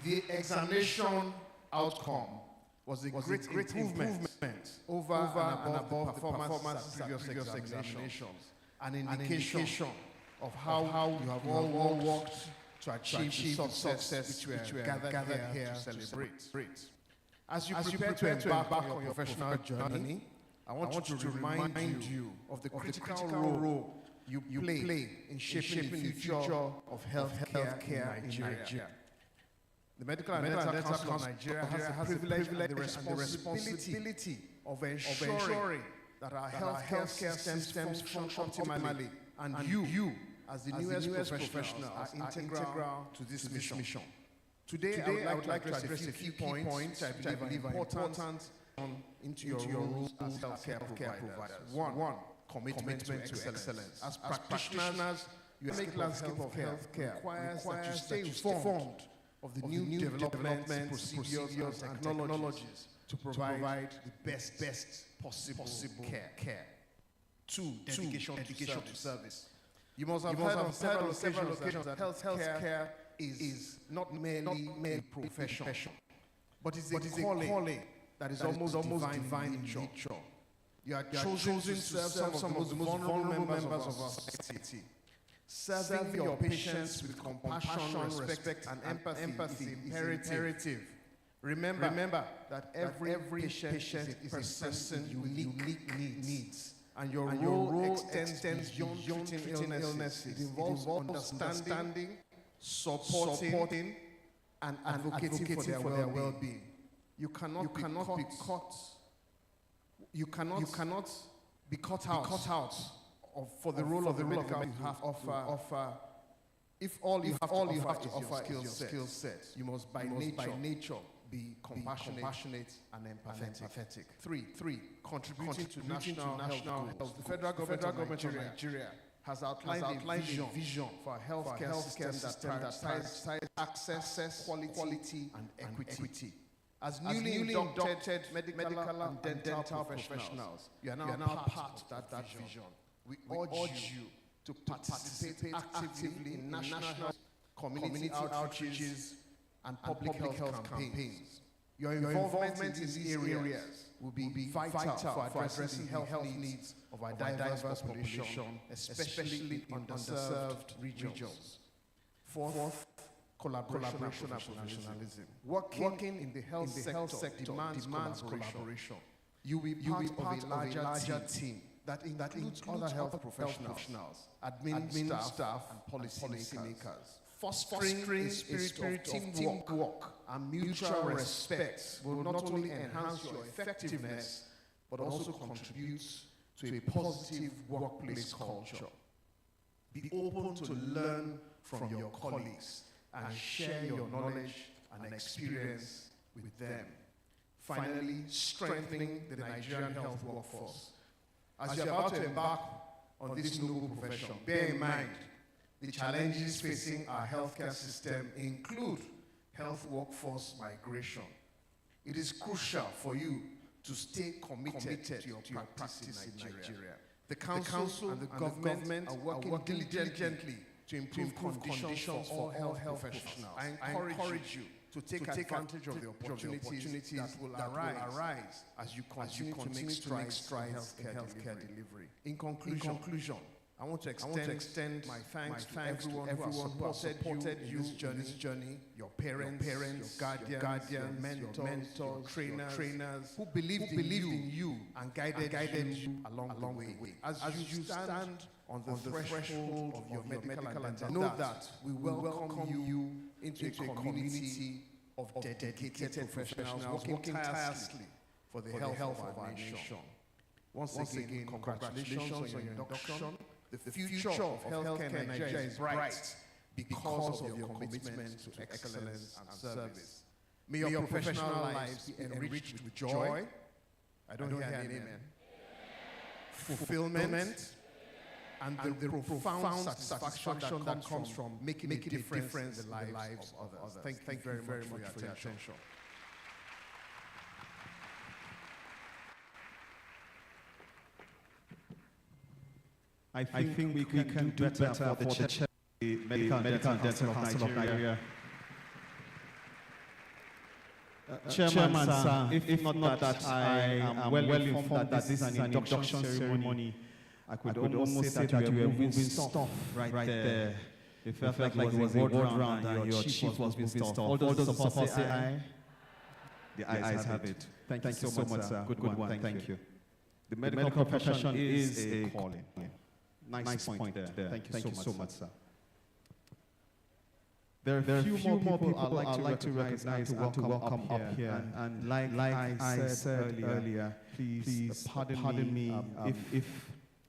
The examination outcome was a great improvement over and above the performances at previous examinations, an indication of how you have all worked to achieve the success which we are gathered here to celebrate. As you prepare to embark on your professional journey, I want to remind you of the critical role you play in shaping the future of healthcare in Nigeria. The Medical and Dental Council of Nigeria has the privilege and the responsibility of ensuring that our healthcare systems function optimally, and you, as the newest professional, are integral to this mission. Today, I would like to address a few points I believe are important into your roles as healthcare providers. One, commitment to excellence. As practitioners, your landscape of healthcare requires that you stay informed of the new developments, procedures, and technologies to provide the best possible care. Two, dedication to service. You must have heard on several occasions that healthcare is not merely a profession, but it's a calling that is almost divine in nature. You are chosen to serve some of the most vulnerable members of our society. Serving your patients with compassion, respect, and empathy is imperative. Remember that every patient is a person unique needs, and your role extends beyond treating illnesses. It involves understanding, supporting, and advocating for their well-being. You cannot be cut out for the role of the medical you have to offer. If all you have to offer is your skill set, you must by nature be compassionate and empathetic. Three, contributing to national health. The federal government of Nigeria has outlined a vision for a healthcare system that prioritizes access, quality, and equity. As newly inducted medical and dental professionals, you are now part of that vision. We urge you to participate actively in national community outreaches and public health campaigns. Your involvement in these areas will be vital for addressing health needs of our diverse population, especially in underserved regions. Fourth, collaboration and professionalism. Working in the health sector demands collaboration. You will be part of a larger team that includes other health professionals, admin staff, and policymakers. Fostering a spirit of teamwork and mutual respect will not only enhance your effectiveness, but also contributes to a positive workplace culture. Be open to learn from your colleagues and share your knowledge and experience with them. Finally, strengthening the Nigerian health workforce. As you're about to embark on this noble profession, bear in mind the challenges facing our healthcare system include health workforce migration. It is crucial for you to stay committed to your practice in Nigeria. The council and the government are working diligently to improve conditions for all health professionals. I encourage you to take advantage of the opportunities that will arise as you continue to make strides in healthcare delivery. In conclusion, I want to extend my thanks to everyone who has supported you in this journey, your parents, your guardians, your mentors, trainers, who believed in you and guided you along the way. As you stand on the threshold of your medical and dental, know that we welcome you into a community of dedicated professionals working tirelessly for the health of our nation. Once again, congratulations on your induction. The future of healthcare in Nigeria is bright because of your commitment to excellence and service. May your professional lives be enriched with joy. I don't hear an amen. Fulfillment and the profound satisfaction that comes from making a difference in the lives of others. Thank you very much for your attention. I think we can do better for the Medical and Dental Council of Nigeria. Chairman, sir, if not that I am well informed that this is an induction ceremony, I could almost say that you were moving stuff right there. It felt like it was a word round and your chief was moving stuff. All those support say aye. The ayes have it. Thank you so much, sir. Good one. Thank you. The medical profession is a calling. Nice point there. Thank you so much, sir. There are a few more people I'd like to recognize and to welcome up here. And like I said earlier, please pardon me if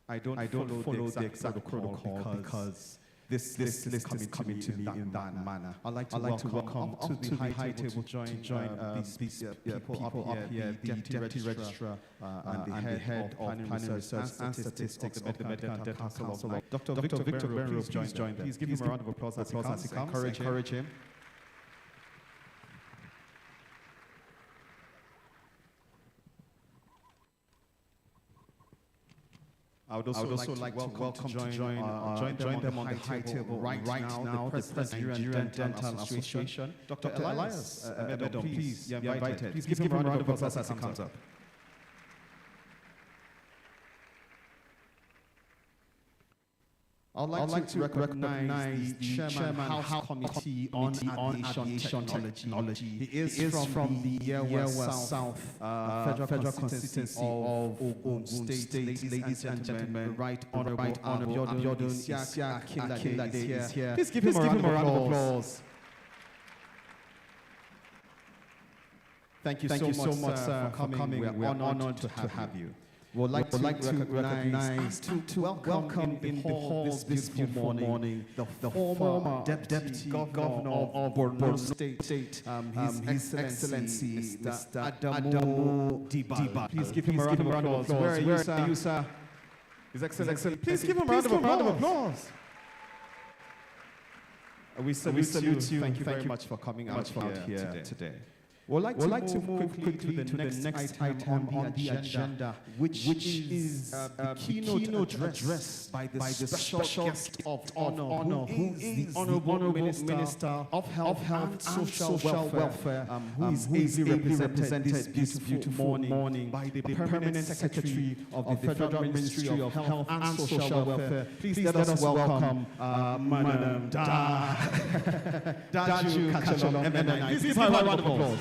I don't follow the exact protocol because this list is coming to me in that manner. I'd like to welcome up to the high table to join these people up here, the Deputy Registrar and the Head of Planning Research and Statistics of the Medical and Dental Council. Dr. Victor Benro, please join them. Please give him a round of applause as he comes. Encourage him. I would also like to welcome to join them on the high table right now, the President of the Nigerian Dental Association, Dr. Elias Emedon, please, you're invited. Please give him a round of applause as he comes up. I'd like to recognize the Chairman House Committee on Aviation Technology. He is from the Yewa South Federal Constituency of Ogun State. Ladies and gentlemen, Right Honorable Yodun Isiaka is here. Please give him a round of applause. Thank you so much, sir, for coming. We are honored to have you. We'd like to recognize to welcome in the hall this beautiful morning the former Deputy Governor of Borno State, His Excellency Mr. Adamu Diba. Please give him a round of applause. Where are you, sir? His Excellency, please give him a round of applause. We salute you. Thank you very much for coming out here today. We'd like to move quickly to the next item on the agenda, which is the keynote address by the special guest of honor, who is the Honorable Minister of Health and Social Welfare, who is ably represented this beautiful morning by the Permanent Secretary of the Federal Ministry of Health and Social Welfare. Please let us welcome Madam Daju Kachalom MNI. Please give her a round of applause.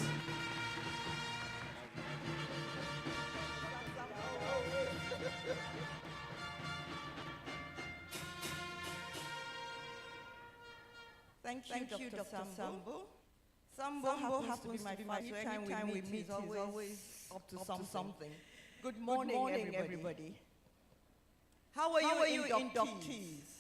Thank you, Dr. Sambo. Sambo happens to be my favorite. Every time we meet, he's always up to something. Good morning, everybody. How are you inductees?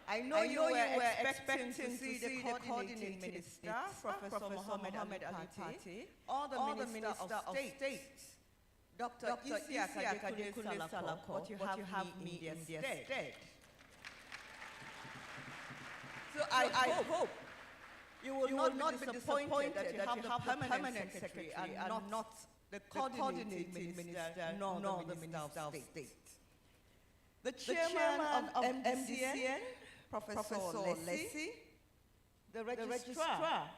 I know you were expecting to see the coordinating minister, Professor Mohammed Ali, or the Minister of State, Dr. Isiaka Adekunle Salako, but you have me in their stead. So I hope you will not be disappointed that you have the permanent secretary and not the coordinating minister nor the Minister of State. The chairman of MDCN, Professor Lessie, the registrar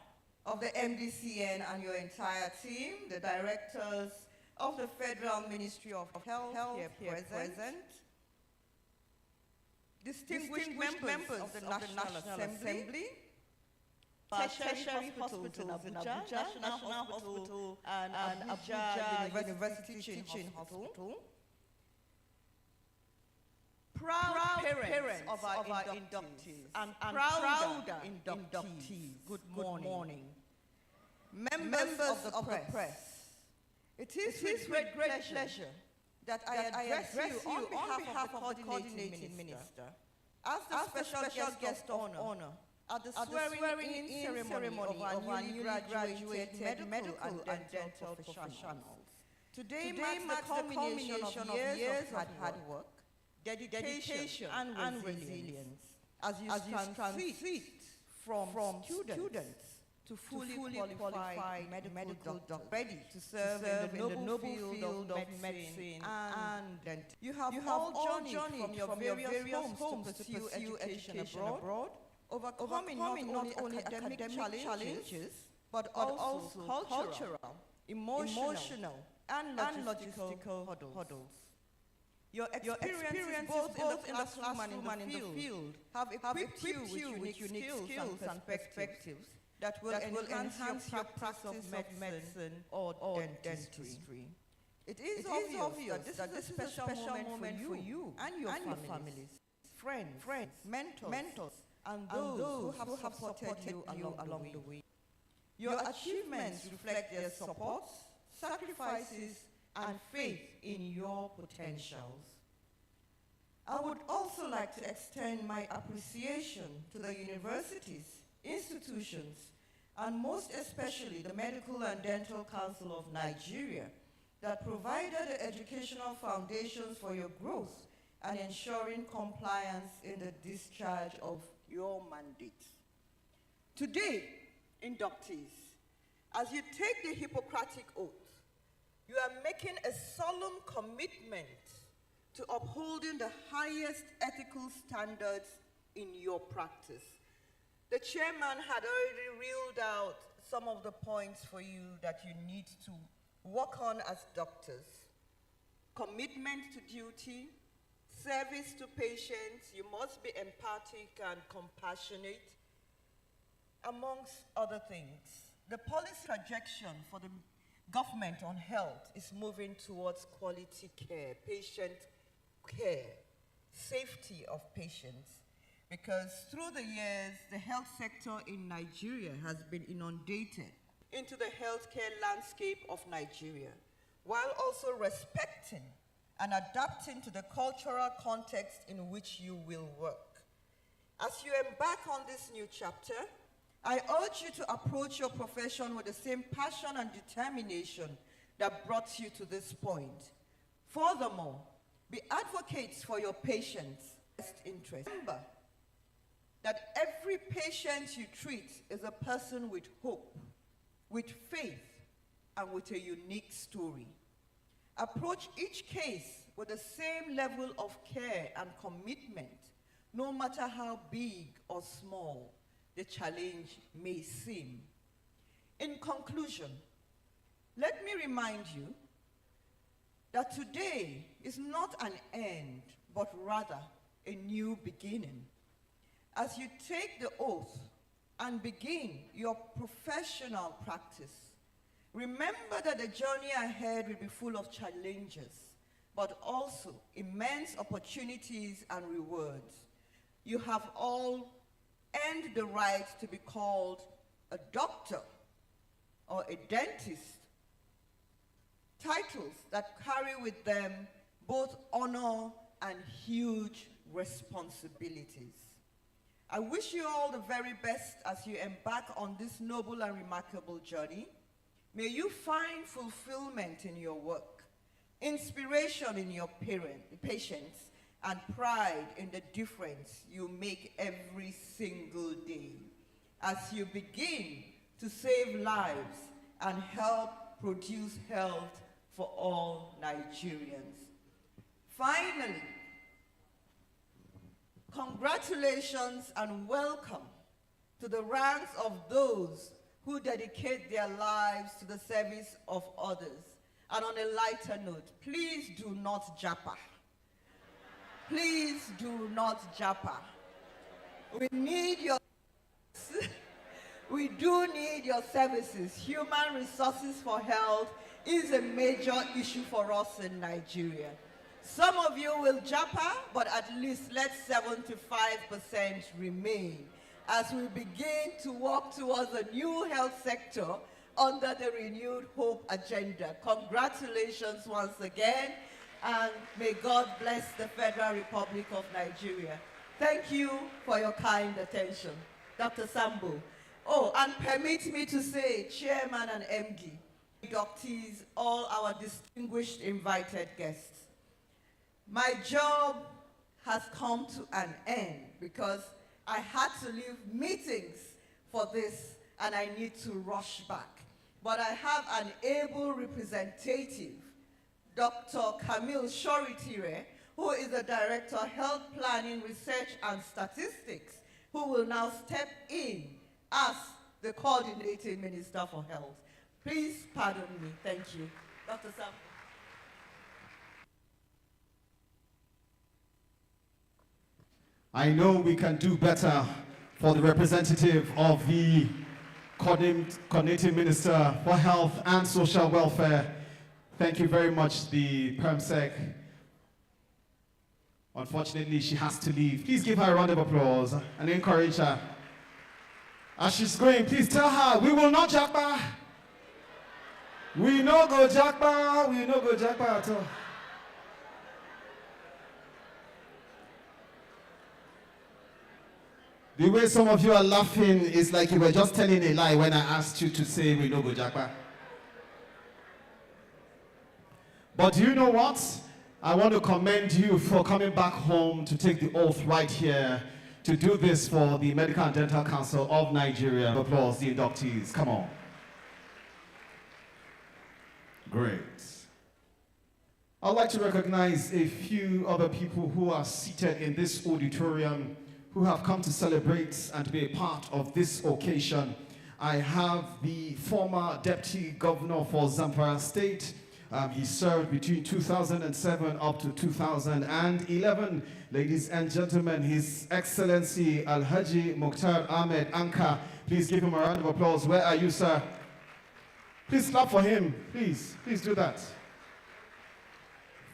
of the MDCN and your entire team, the directors of the Federal Ministry of Health here present, distinguished members of the National Assembly, tertiary hospitals in Abuja, National Hospital and Abuja University Teaching Hospital, proud parents of our inductees and prouder inductees, good morning. Members of the press, it is with great pleasure that I address you on behalf of the coordinating minister as the special guest of honor at the swearing-in ceremony of our newly graduated medical and dental professionals. Today marks the culmination of years of hard work, dedication and resilience as you transit from students to fully qualified medical doctors, ready to serve in the noble field of medicine and dental. You have all journeyed from your various homes to pursue education abroad, overcoming not only academic challenges, but also cultural, emotional and logistical hurdles. Your experience both in the classroom and in the field have equipped you with unique skills and perspectives that will enhance your practice of medicine or dentistry. It is obvious that this is a special moment for you and your families, friends, mentors, and those who have supported you along the way. Your achievements reflect their support, sacrifices, and faith in your potentials. I would also like to extend my appreciation to the universities, institutions, and most especially the Medical and Dental Council of Nigeria that provided the educational foundations for your growth and ensuring compliance in the discharge of your mandate. Today, inductees, as you take the Hippocratic Oath, you are making a solemn commitment to upholding the highest ethical standards in your practice. The chairman had already reeled out some of the points for you that you need to work on as doctors. Commitment to duty, service to patients, you must be empathic and compassionate, amongst other things. The policy projection for the government on health is moving towards quality care, patient care, safety of patients, because through the years, the health sector in Nigeria has been inundated into the healthcare landscape of Nigeria, while also respecting and adapting to the cultural context in which you will work. As you embark on this new chapter, I urge you to approach your profession with the same passion and determination that brought you to this point. Furthermore, be advocates for your patients' best interest. Remember that every patient you treat is a person with hope, with faith, and with a unique story. Approach each case with the same level of care and commitment, no matter how big or small the challenge may seem. In conclusion, let me remind you that today is not an end, but rather a new beginning. As you take the oath and begin your professional practice, remember that the journey ahead will be full of challenges, but also immense opportunities and rewards. You have all earned the right to be called a doctor or a dentist, titles that carry with them both honor and huge responsibilities. I wish you all the very best as you embark on this noble and remarkable journey. May you find fulfillment in your work, inspiration in your patients, and pride in the difference you make every single day as you begin to save lives and help produce health for all Nigerians. Finally, congratulations and welcome to the ranks of those who dedicate their lives to the service of others. And on a lighter note, please do not japa. Please do not japa. We need your we do need your services. Human resources for health is a major issue for us in Nigeria. Some of you will japa, but at least let 75% remain as we begin to work towards a new health sector under the renewed hope agenda. Congratulations once again, and may God bless the Federal Republic of Nigeria. Thank you for your kind attention. Dr. Sambo. Oh, and permit me to say, Chairman and MD, inductees, all our distinguished invited guests. My job has come to an end because I had to leave meetings for this and I need to rush back. But I have an able representative, Dr. Camille Shoritire, who is the Director of Health Planning, Research and Statistics, who will now step in as the Coordinating Minister for Health. Please pardon me. Thank you. Dr. Sam. I know we can do better for the representative of the Coordinating Minister for Health and Social Welfare. Thank you very much, the PermSec. Unfortunately, she has to leave. Please give her a round of applause and encourage her. As she's going, please tell her, we will not jackpot. We no go jackpot. We no go jackpot at all. The way some of you are laughing is like you were just telling a lie when I asked you to say we no go jackpot. But do you know what? I want to commend you for coming back home to take the oath right here to do this for the Medical and Dental Council of Nigeria. Applause the inductees. Come on. Great. I'd like to recognize a few other people who are seated in this auditorium who have come to celebrate and to be a part of this occasion. I have the former Deputy Governor for Zamfara State. He served between 2007 up to 2011. Ladies and gentlemen, His Excellency Alhaji Mukhtar Ahmed Anka. Please give him a round of applause. Where are you, sir? Please clap for him. Please do that.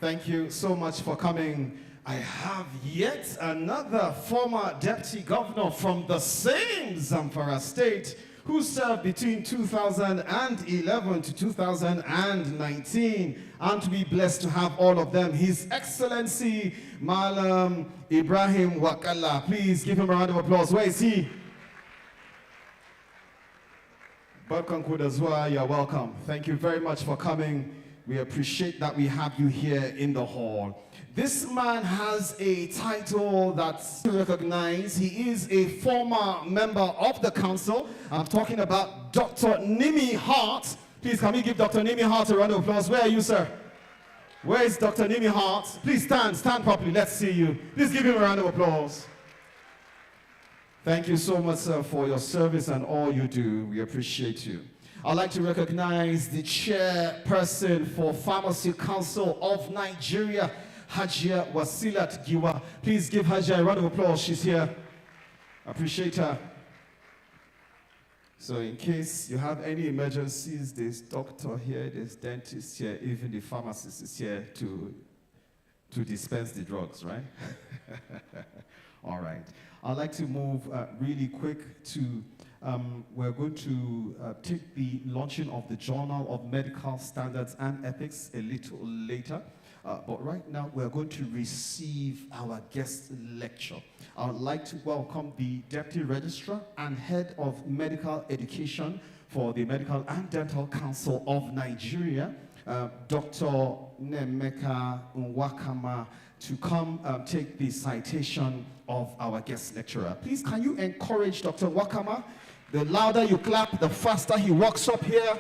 Thank you so much for coming. I have yet another former Deputy Governor from the same Zamfara State who served between 2011 to 2019, and to be blessed to have all of them. His Excellency Malam Ibrahim Wakala. Please give him a round of applause. Where is he? Barkan Kudazwa, you're welcome. Thank you very much for coming. We appreciate that we have you here in the hall. This man has a title that's recognized. He is a former member of the council. I'm talking about Dr. Nimi Hart. Please, can we give Dr. Nimi Hart a round of applause? Where are you, sir? Where is Dr. Nimi Hart? Please stand properly. Let's see you. Please give him a round of applause. Thank you so much, sir, for your service and all you do. We appreciate you. I'd like to recognize the chairperson for Pharmacy Council of Nigeria, Hajia Wasilat Giwa. Please give Hajia a round of applause. She's here. Appreciate her. So in case you have any emergencies, there's doctor here, there's dentist here, even the pharmacist is here to dispense the drugs, right? All right. I'd like to move really quick to, we're going to take the launching of the Journal of Medical Standards and Ethics a little later. But right now, we're going to receive our guest lecture. I would like to welcome the Deputy Registrar and Head of Medical Education for the Medical and Dental Council of Nigeria, Dr. Nemeka Nwakama, to come take the citation of our guest lecturer. Please, can you encourage Dr. Nwakama? The louder you clap, the faster he walks up here.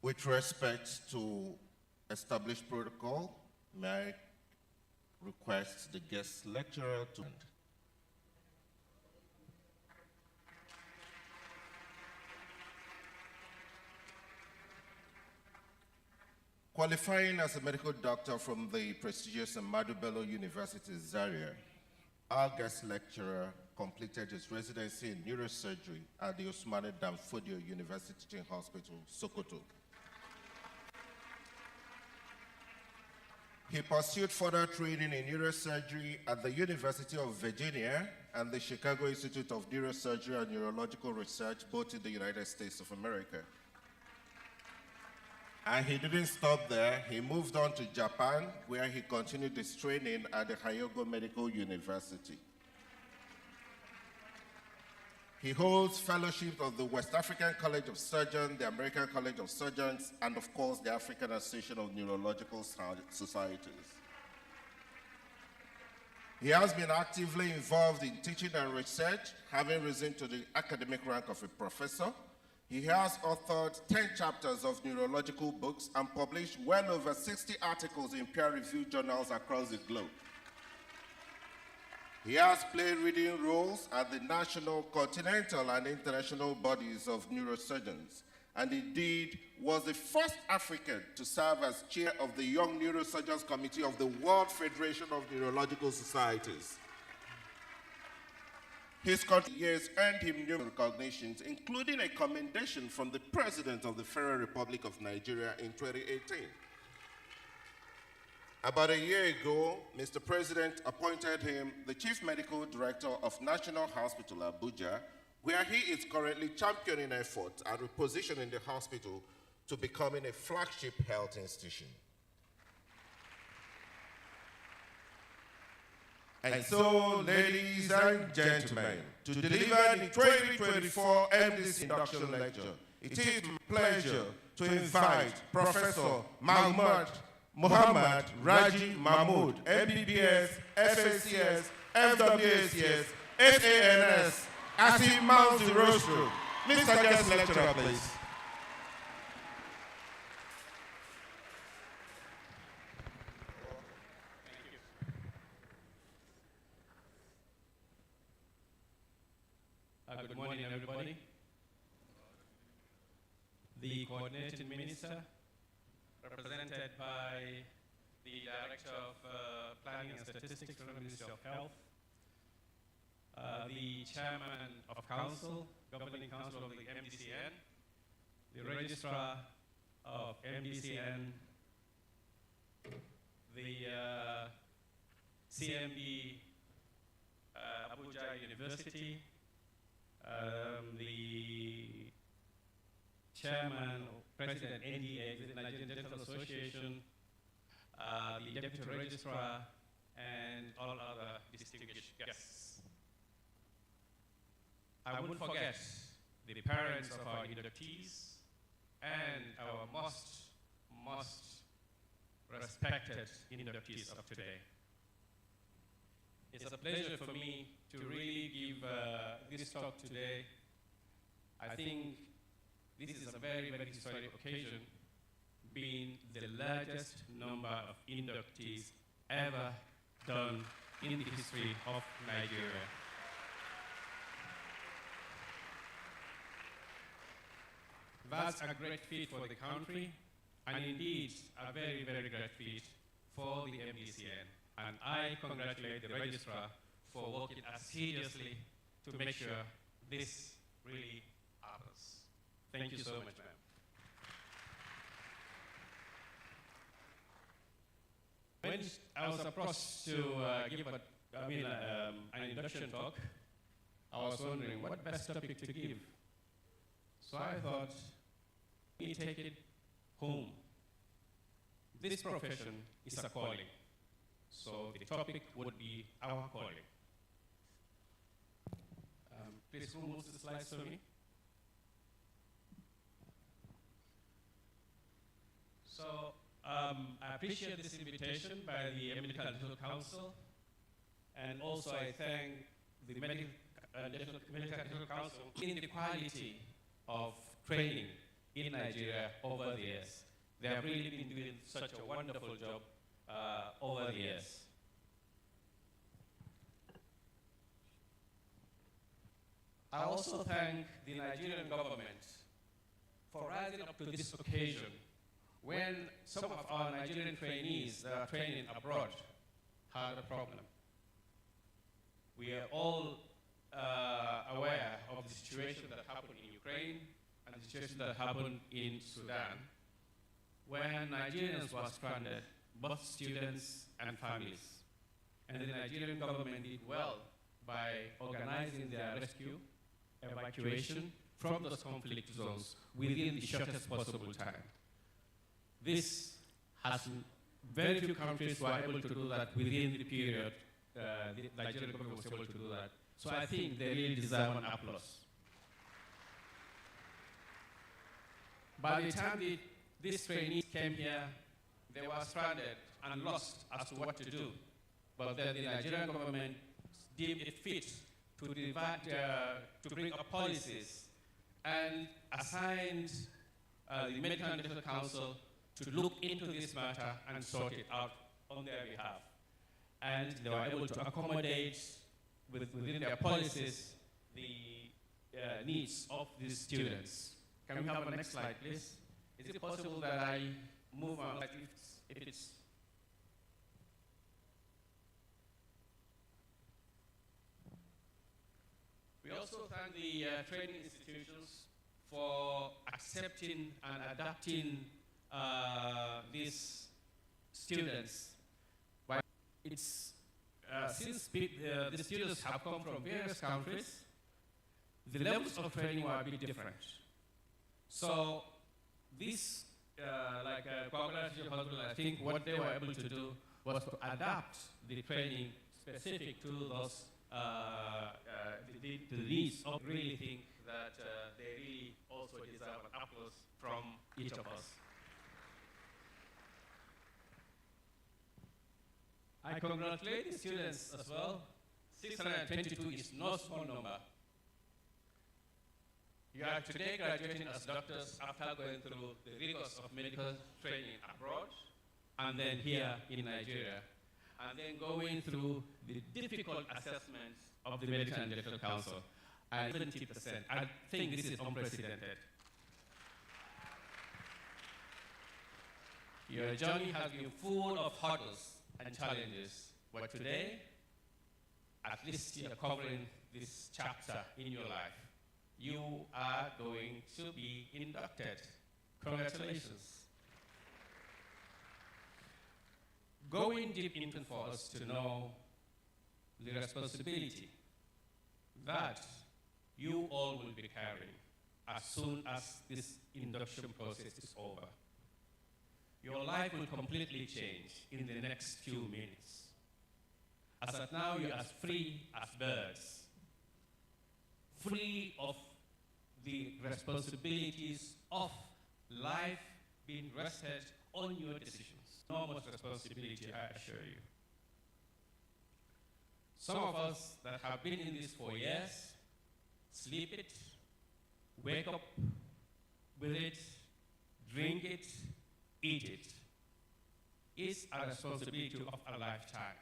With respect to established protocol, may I request the guest lecturer to end. Qualifying as a medical doctor from the prestigious Ahmadu Bello University, Zaria, our guest lecturer completed his residency in neurosurgery at the Usmane Danfodio University Teaching Hospital, Sokoto. He pursued further training in neurosurgery at the University of Virginia and the Chicago Institute of Neurosurgery and Neurological Research, both in the United States of America. And he didn't stop there. He moved on to Japan, where he continued his training at the Hyogo Medical University. He holds fellowships of the West African College of Surgeons, the American College of Surgeons, and of course, the African Association of Neurological Societies. He has been actively involved in teaching and research, having risen to the academic rank of a professor. He has authored 10 chapters of neurological books and published well over 60 articles in peer-reviewed journals across the globe. He has played leading roles at the national, continental, and international bodies of neurosurgeons, and indeed was the first African to serve as chair of the Young Neurosurgeons Committee of the World Federation of Neurological Societies. His years earned him numerous recognitions, including a commendation from the President of the Federal Republic of Nigeria in 2018. About a year ago, Mr. President appointed him the Chief Medical Director of National Hospital, Abuja, where he is currently championing efforts at repositioning the hospital to becoming a flagship health institution. And so, ladies and gentlemen, to deliver the 2024 MDC Induction Lecture, it is my pleasure to invite Professor Muhammad Raji Mahmood, MBBS, FACS, FWACS, FANS, as he mounts the rostrum. Mr. Guest Lecturer, please. Good morning, everybody. The coordinating minister, represented by the Director of Planning and Statistics from the Ministry of Health, the Chairman of Council, Governing Council of the MDCN, the Registrar of MDCN, the CMD Abuja University, the Chairman, President NDA, the Nigerian Dental Association, the Deputy Registrar, and all other distinguished guests. I won't forget the parents of our inductees and our most respected inductees of today. It's a pleasure for me to really give this talk today. I think this is a very, very historic occasion, being the largest number of inductees ever done in the history of Nigeria. That's a great feat for the country, and indeed a very, very great feat for the MDCN. And I congratulate the registrar for working assiduously to make sure this really happens. Thank you so much, ma'am. When I was approached to give an induction talk, I was wondering what best topic to give. So I thought, let me take it home. This profession is a calling. So the topic would be our calling. Please move the slides for me. So I appreciate this invitation by the Medical Dental Council, and also I thank the Medical Dental Council in the quality of training in Nigeria over the years. They have really been doing such a wonderful job over the years. I also thank the Nigerian government for rising up to this occasion when some of our Nigerian trainees that are training abroad had a problem. We are all aware of the situation that happened in Ukraine and the situation that happened in Sudan, when Nigerians were stranded, both students and families. And the Nigerian government did well by organizing their rescue, evacuation from those conflict zones within the shortest possible time. This has very few countries were able to do that within the period the Nigerian government was able to do that. So I think they really deserve an applause. By the time these trainees came here, they were stranded and lost as to what to do. but then the Nigerian government deemed it fit to bring up policies and assigned the Medical and Dental Council to look into this matter and sort it out on their behalf. And they were able to accommodate within their policies the needs of these students. Can we have the next slide, please? Is it possible that I move on, like if it's We also thank the training institutions for accepting and adapting these students. It's since the students have come from various countries, the levels of training were a bit different. So this, cooperative hospital, I think what they were able to do was to adapt the training specific to those the needs of really think that they really also deserve an applause from each of us. I congratulate the students as well. 622 is no small number. You are today graduating as doctors after going through the rigors of medical training abroad and then here in Nigeria, and then going through the difficult assessments of the Medical and Dental Council at 70%. I think this is unprecedented. Your journey has been full of hurdles and challenges, but today, at least you're covering this chapter in your life. You are going to be inducted. Congratulations. Going deep into for us to know the responsibility that you all will be carrying as soon as this induction process is over. Your life will completely change in the next few minutes. As of now, you're as free as birds, free of the responsibilities of life being rested on your decisions. Enormous responsibility, I assure you. Some of us that have been in this for years, sleep it, wake up with it, drink it, eat it. It's a responsibility of a lifetime.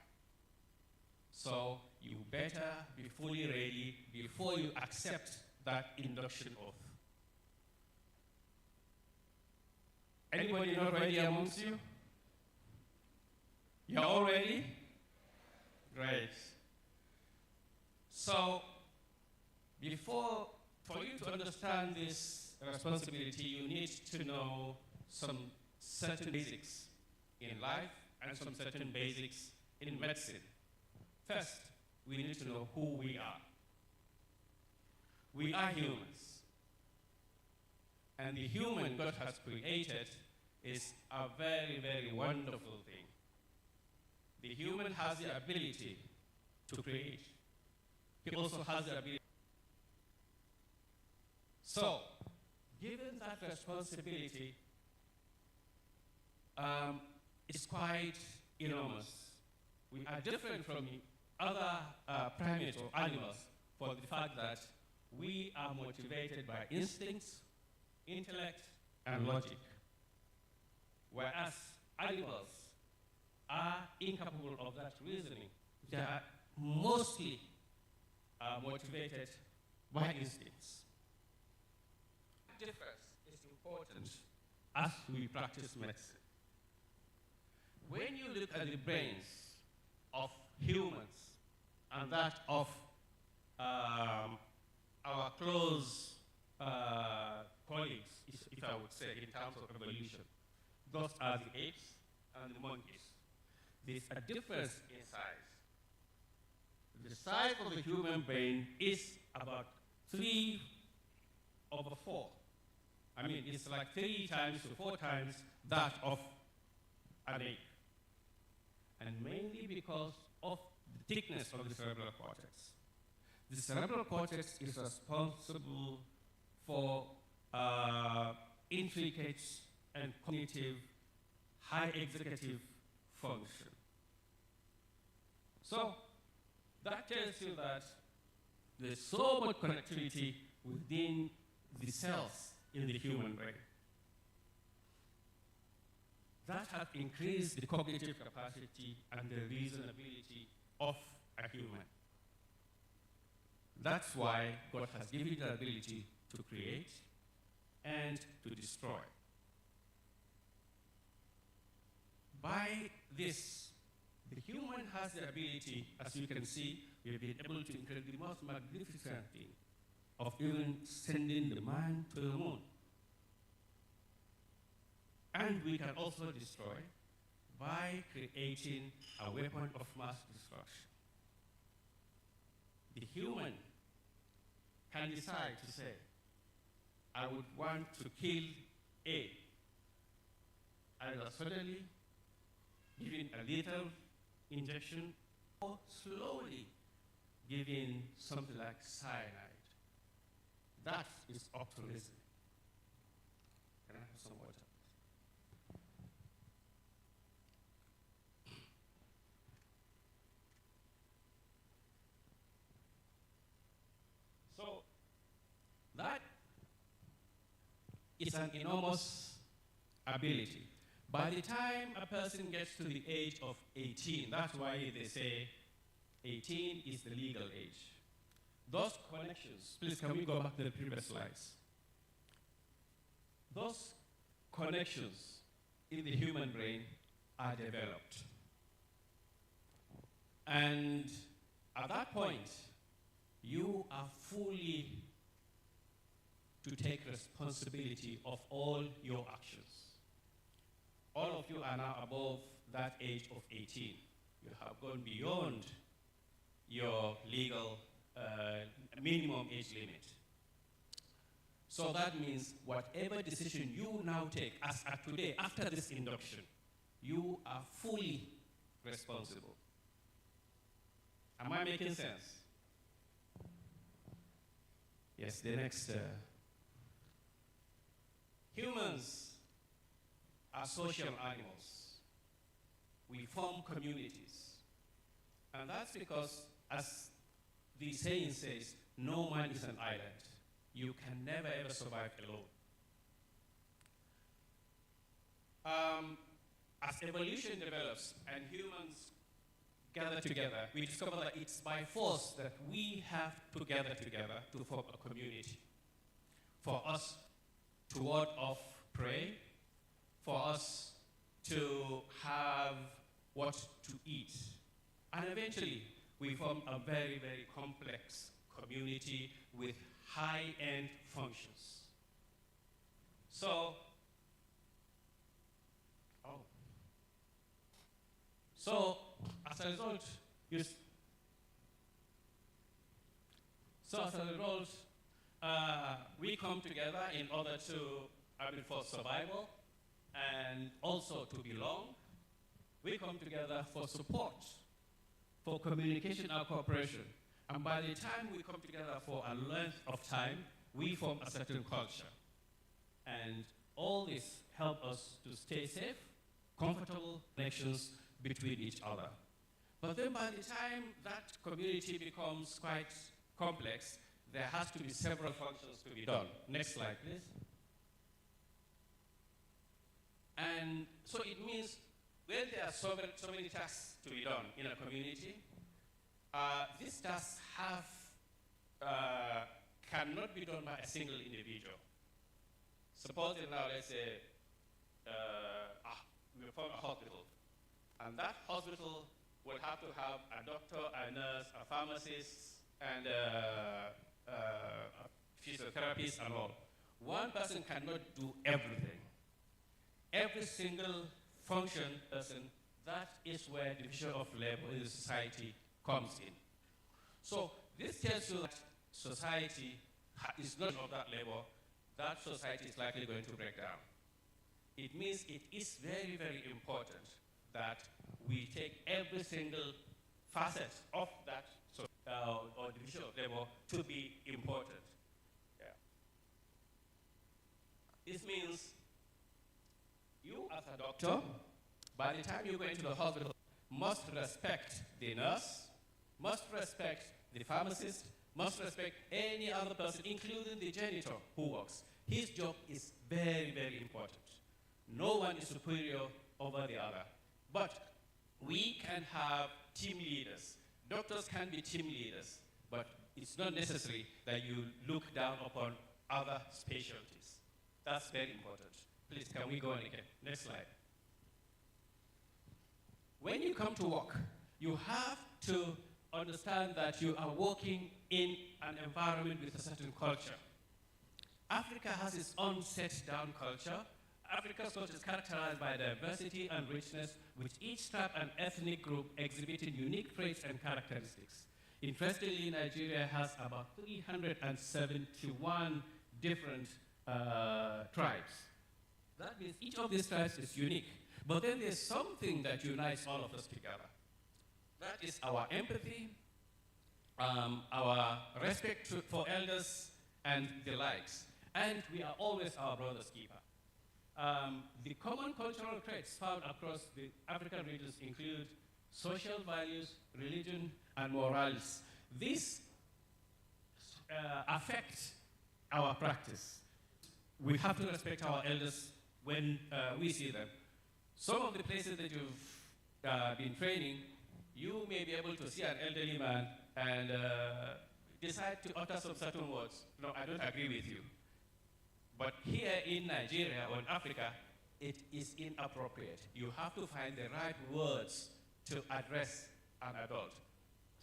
So you better be fully ready before you accept that induction oath. Anybody not ready amongst you? You're all ready? Great. So, for you to understand this responsibility, you need to know some certain basics in life and some certain basics in medicine. First, we need to know who we are. We are humans. And the human God has created is a very, very wonderful thing. The human has the ability to create. He also has the ability. So, given that responsibility, it's quite enormous. We are different from other primates or animals for the fact that we are motivated by instincts, intellect, and logic. Whereas animals are incapable of that reasoning. They are mostly motivated by instincts. That difference is important as we practice medicine. When you look at the brains of humans and that of our close colleagues, if I would say, in terms of evolution, those are the apes and the monkeys. There's a difference in size. The size of the human brain is about 3/4. I mean, it's like 3 times to 4 times that of an ape. And mainly because of the thickness of the cerebral cortex. The cerebral cortex is responsible for intricate and cognitive high executive function. So that tells you that there's so much connectivity within the cells in the human brain. That has increased the cognitive capacity and the reasonability of a human. That's why God has given you the ability to create and to destroy. By this, the human has the ability, as you can see, we've been able to include the most magnificent thing of even sending the man to the moon. And we can also destroy by creating a weapon of mass destruction. The human can decide to say, I would want to kill A, either suddenly, giving a lethal injection, or slowly giving something like cyanide. That is up to reason. Can I have some water? So that is an enormous ability. By the time a person gets to the age of 18, that's why they say 18 is the legal age. Those connections, please can we go back to the previous slides? Those connections in the human brain are developed. And at that point, you are fully to take responsibility of all your actions. All of you are now above that age of 18. You have gone beyond your legal minimum age limit. So that means whatever decision you now take, as at today, after this induction, you are fully responsible. Am I making sense? Yes, the next. Humans are social animals. We form communities. And that's because, as the saying says, no man is an island. You can never ever survive alone. As evolution develops and humans gather together, we discover that it's by force that we have to gather together to form a community. For us to ward off prey, for us to have what to eat. And eventually, we form a very, very complex community with high-end functions. So as a result, we come together in order to, for survival and also to belong. We come together for support, for communication and cooperation. And by the time we come together for a length of time, we form a certain culture. And all this help us to stay safe, comfortable connections between each other. But then by the time that community becomes quite complex, there has to be several functions to be done. Next slide, please. And so it means when there are so many tasks to be done in a community, these tasks cannot be done by a single individual. Suppose now, let's say, we form a hospital, and that hospital will have to have a doctor, a nurse, a pharmacist, and a physiotherapist and all. One person cannot do everything. Every single function person, that is where division of labor in the society comes in. So this tells you that society is not of that labor, that society is likely going to break down. It means it is very, very important that we take every single facet of that or division of labor to be important. Yeah. This means you as a doctor, by the time you go into the hospital, must respect the nurse, must respect the pharmacist, must respect any other person, including the janitor who works. His job is very, very important. No one is superior over the other. But we can have team leaders. Doctors can be team leaders, but it's not necessary that you look down upon other specialties. That's very important. Please, can we go on again? Next slide. When you come to work, you have to understand that you are working in an environment with a certain culture. Africa has its own set-down culture. Africa's culture is characterized by diversity and richness, with each tribe and ethnic group exhibiting unique traits and characteristics. Interestingly, Nigeria has about 371 different tribes. That means each of these tribes is unique. But then there's something that unites all of us together. That is our empathy, our respect for elders, and the likes. And we are always our brother's keeper. The common cultural traits found across the African regions include social values, religion, and morals. These affect our practice. We have to respect our elders when we see them. Some of the places that you've been training, you may be able to see an elderly man and decide to utter some certain words. No, I don't agree with you. But here in Nigeria or in Africa, it is inappropriate. You have to find the right words to address an adult.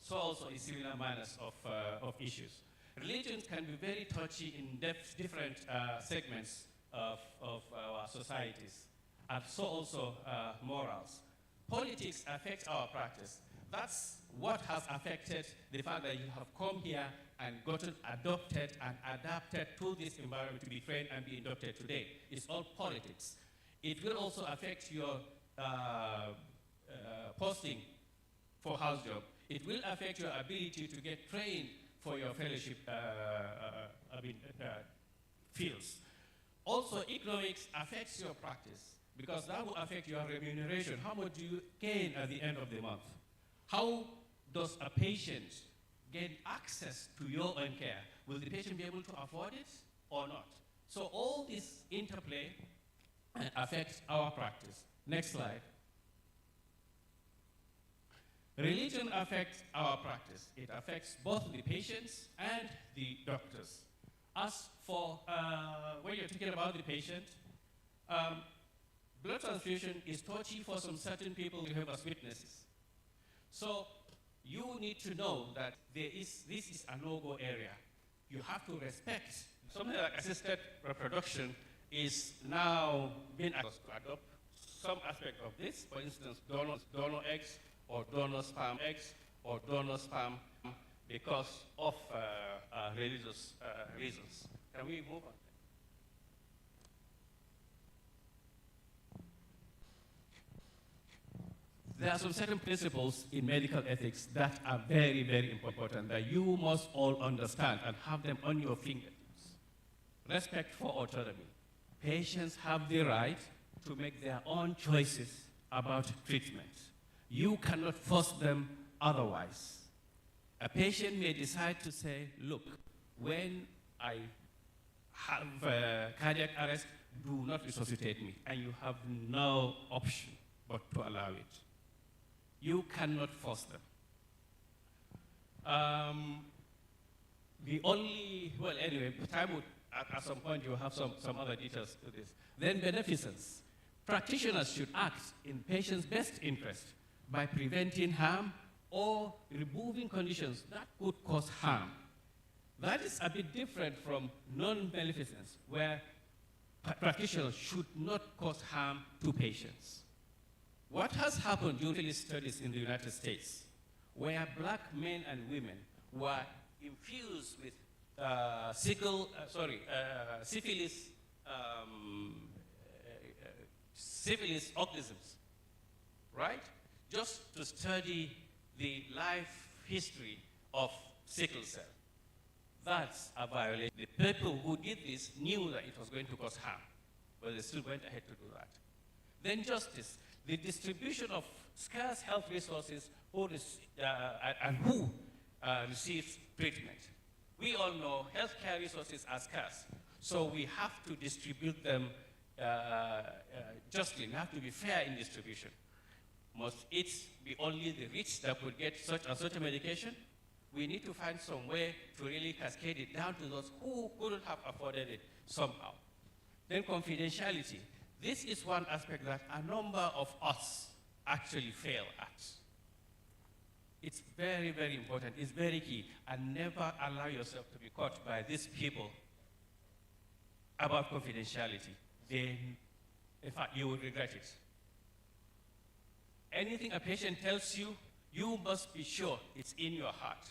So also in similar manners of issues. Religions can be very touchy in different segments of our societies, and so also morals. Politics affects our practice. That's what has affected the fact that you have come here and gotten adopted and adapted to this environment to be trained and be inducted today. It's all politics. It will also affect your posting for house job. It will affect your ability to get trained for your fellowship fields. Also, economics affects your practice because that will affect your remuneration. How much do you gain at the end of the month? How does a patient gain access to your own care? Will the patient be able to afford it or not? So all this interplay affects our practice. Next slide. Religion affects our practice. It affects both the patients and the doctors. As for when you're talking about the patient, blood transfusion is touchy for some certain people who have as witnesses. So you need to know that this is a no-go area. You have to respect. Something like assisted reproduction is now being asked to adopt some aspect of this. For instance, donor eggs or donor sperm eggs or donor sperm because of religious reasons. Can we move on? There are some certain principles in medical ethics that are very, very important that you must all understand and have them on your fingertips. Respect for autonomy. Patients have the right to make their own choices about treatment. You cannot force them otherwise. A patient may decide to say, look, when I have cardiac arrest, do not resuscitate me. And you have no option but to allow it. You cannot force them. Time would, at some point, you have some other details to this. Then beneficence. Practitioners should act in patients' best interest by preventing harm or removing conditions that could cause harm. That is a bit different from non-maleficence, where practitioners should not cause harm to patients. What has happened during these studies in the United States, where black men and women were infused with syphilis organisms, right? Just to study the life history of sickle cell. That's a violation. The people who did this knew that it was going to cause harm, but they still went ahead to do that. Then justice. the distribution of scarce health resources who receives treatment. We all know healthcare resources are scarce, so we have to distribute them justly. We have to be fair in distribution. Must it be only the rich that would get such and such a medication? We need to find some way to really cascade it down to those who couldn't have afforded it somehow. Then confidentiality. This is one aspect that a number of us actually fail at. It's very, very important. It's very key. And never allow yourself to be caught by these people about confidentiality. Then, in fact, you will regret it. Anything a patient tells you, you must be sure it's in your heart.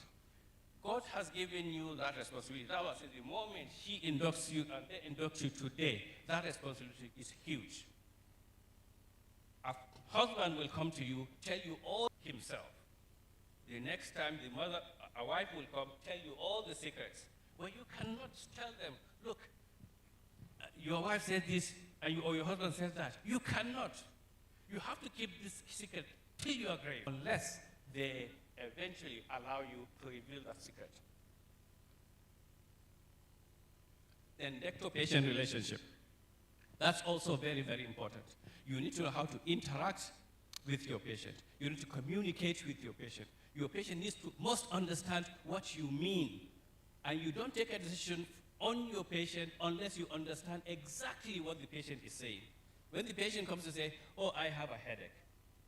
God has given you that responsibility. That was the moment He inducts you and they induct you today. That responsibility is huge. A husband will come to you, tell you all himself. The next time a wife will come, tell you all the secrets. Well, you cannot tell them, look, your wife said this, or your husband says that. You cannot. You have to keep this secret till your grave, unless they eventually allow you to reveal that secret. Then doctor-patient relationship. That's also very, very important. You need to know how to interact with your patient. You need to communicate with your patient. Your patient must understand what you mean. And you don't take a decision on your patient unless you understand exactly what the patient is saying. When the patient comes to say, oh, I have a headache,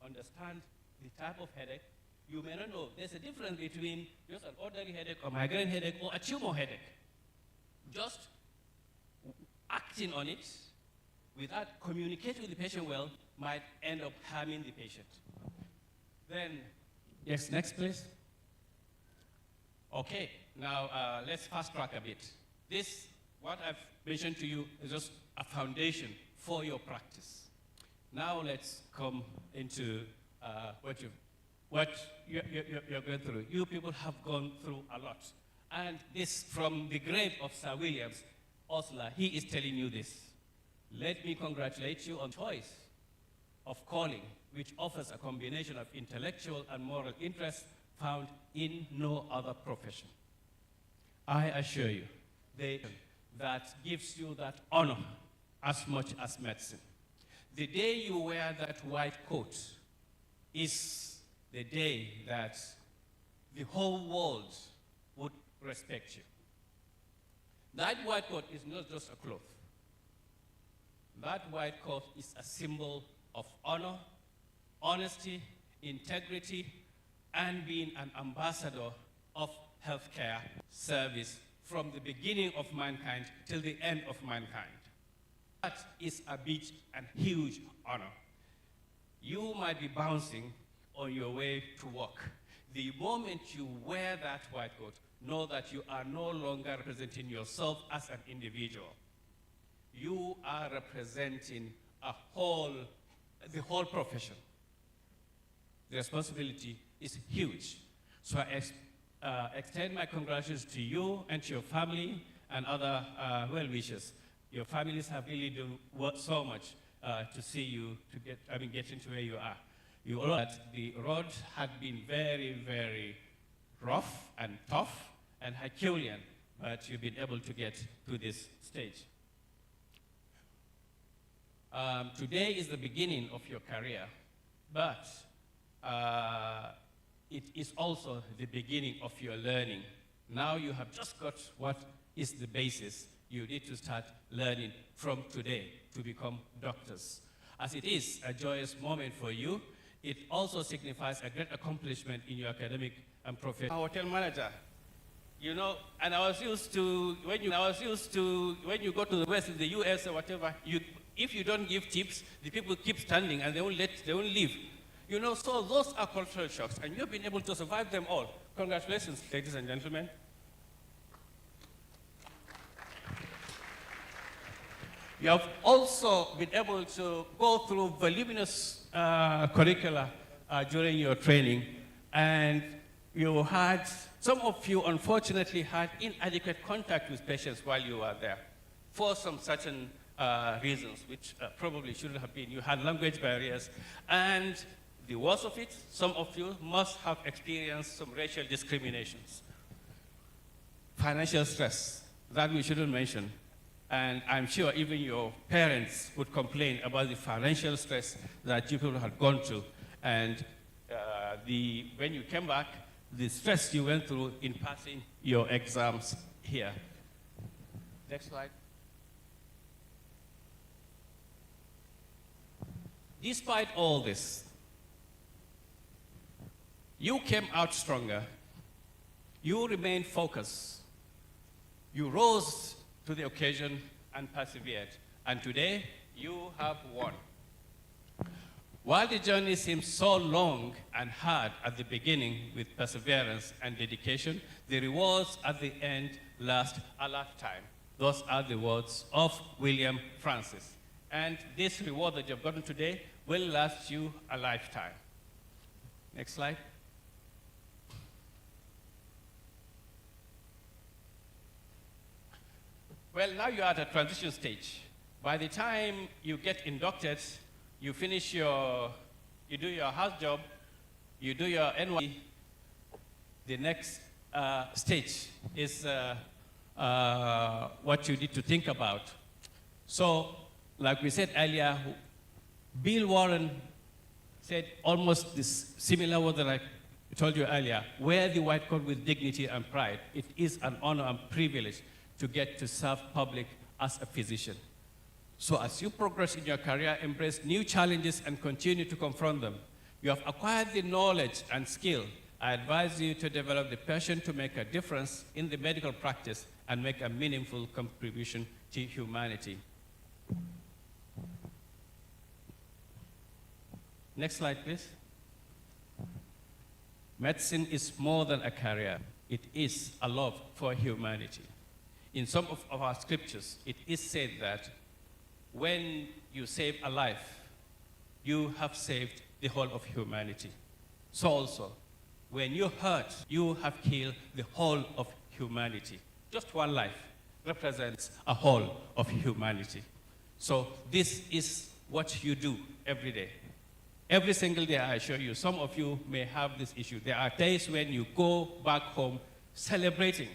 understand the type of headache. You may not know. There's a difference between just an ordinary headache or migraine headache or a tumor headache. Just acting on it without communicating with the patient well might end up harming the patient. Then, yes, next please. Okay, now let's fast track a bit. This, what I've mentioned to you, is just a foundation for your practice. Now let's come into what you're going through. You people have gone through a lot. And this, from the grave of Sir Williams Osler, he is telling you this. Let me congratulate you on choice of calling, which offers a combination of intellectual and moral interest found in no other profession. I assure you, that gives you that honor as much as medicine. The day you wear that white coat is the day that the whole world would respect you. That white coat is not just a cloth. That white coat is a symbol of honor, honesty, integrity, and being an ambassador of healthcare service from the beginning of mankind till the end of mankind. That is a big and huge honor. You might be bouncing on your way to work. The moment you wear that white coat, know that you are no longer representing yourself as an individual. You are representing the whole profession. The responsibility is huge. So I extend my congratulations to you and to your family and other well-wishers. Your families have really done so much to see you get into where you are. You all know that the road had been very, very rough and tough and Herculean, but you've been able to get to this stage. Today is the beginning of your career, but it is also the beginning of your learning. Now you have just got what is the basis. You need to start learning from today to become doctors. As it is a joyous moment for you, it also signifies a great accomplishment in your academic and professional. Hotel manager, you know, and I was used to when you go to the West in the US or whatever, if you don't give tips, the people keep standing and they won't leave. You know, so those are cultural shocks, and you've been able to survive them all. Congratulations, ladies and gentlemen. You have also been able to go through voluminous curricula during your training, and some of you unfortunately had inadequate contact with patients while you were there for some certain reasons, which probably shouldn't have been. You had language barriers, and the worst of it, some of you must have experienced some racial discriminations. Financial stress, that we shouldn't mention. And I'm sure even your parents would complain about the financial stress that you people had gone through. And when you came back, the stress you went through in passing your exams here. Next slide. Despite all this, you came out stronger. You remained focused. You rose to the occasion and persevered. And today, you have won. While the journey seems so long and hard at the beginning with perseverance and dedication, the rewards at the end last a lifetime. Those are the words of William Francis. And this reward that you've gotten today will last you a lifetime. Next slide. Well, now you're at a transition stage. By the time you get inducted, you finish you do your house job, you do your NY, the next stage is what you need to think about. So, like we said earlier, Bill Warren said almost this similar word that I told you earlier, wear the white coat with dignity and pride. It is an honor and privilege to get to serve public as a physician. So as you progress in your career, embrace new challenges and continue to confront them. You have acquired the knowledge and skill. I advise you to develop the passion to make a difference in the medical practice and make a meaningful contribution to humanity. Next slide, please. Medicine is more than a career. It is a love for humanity. In some of our scriptures, it is said that when you save a life, you have saved the whole of humanity. So also, when you hurt, you have killed the whole of humanity. Just one life represents a whole of humanity. So this is what you do every day. Every single day, I assure you, some of you may have this issue. There are days when you go back home celebrating,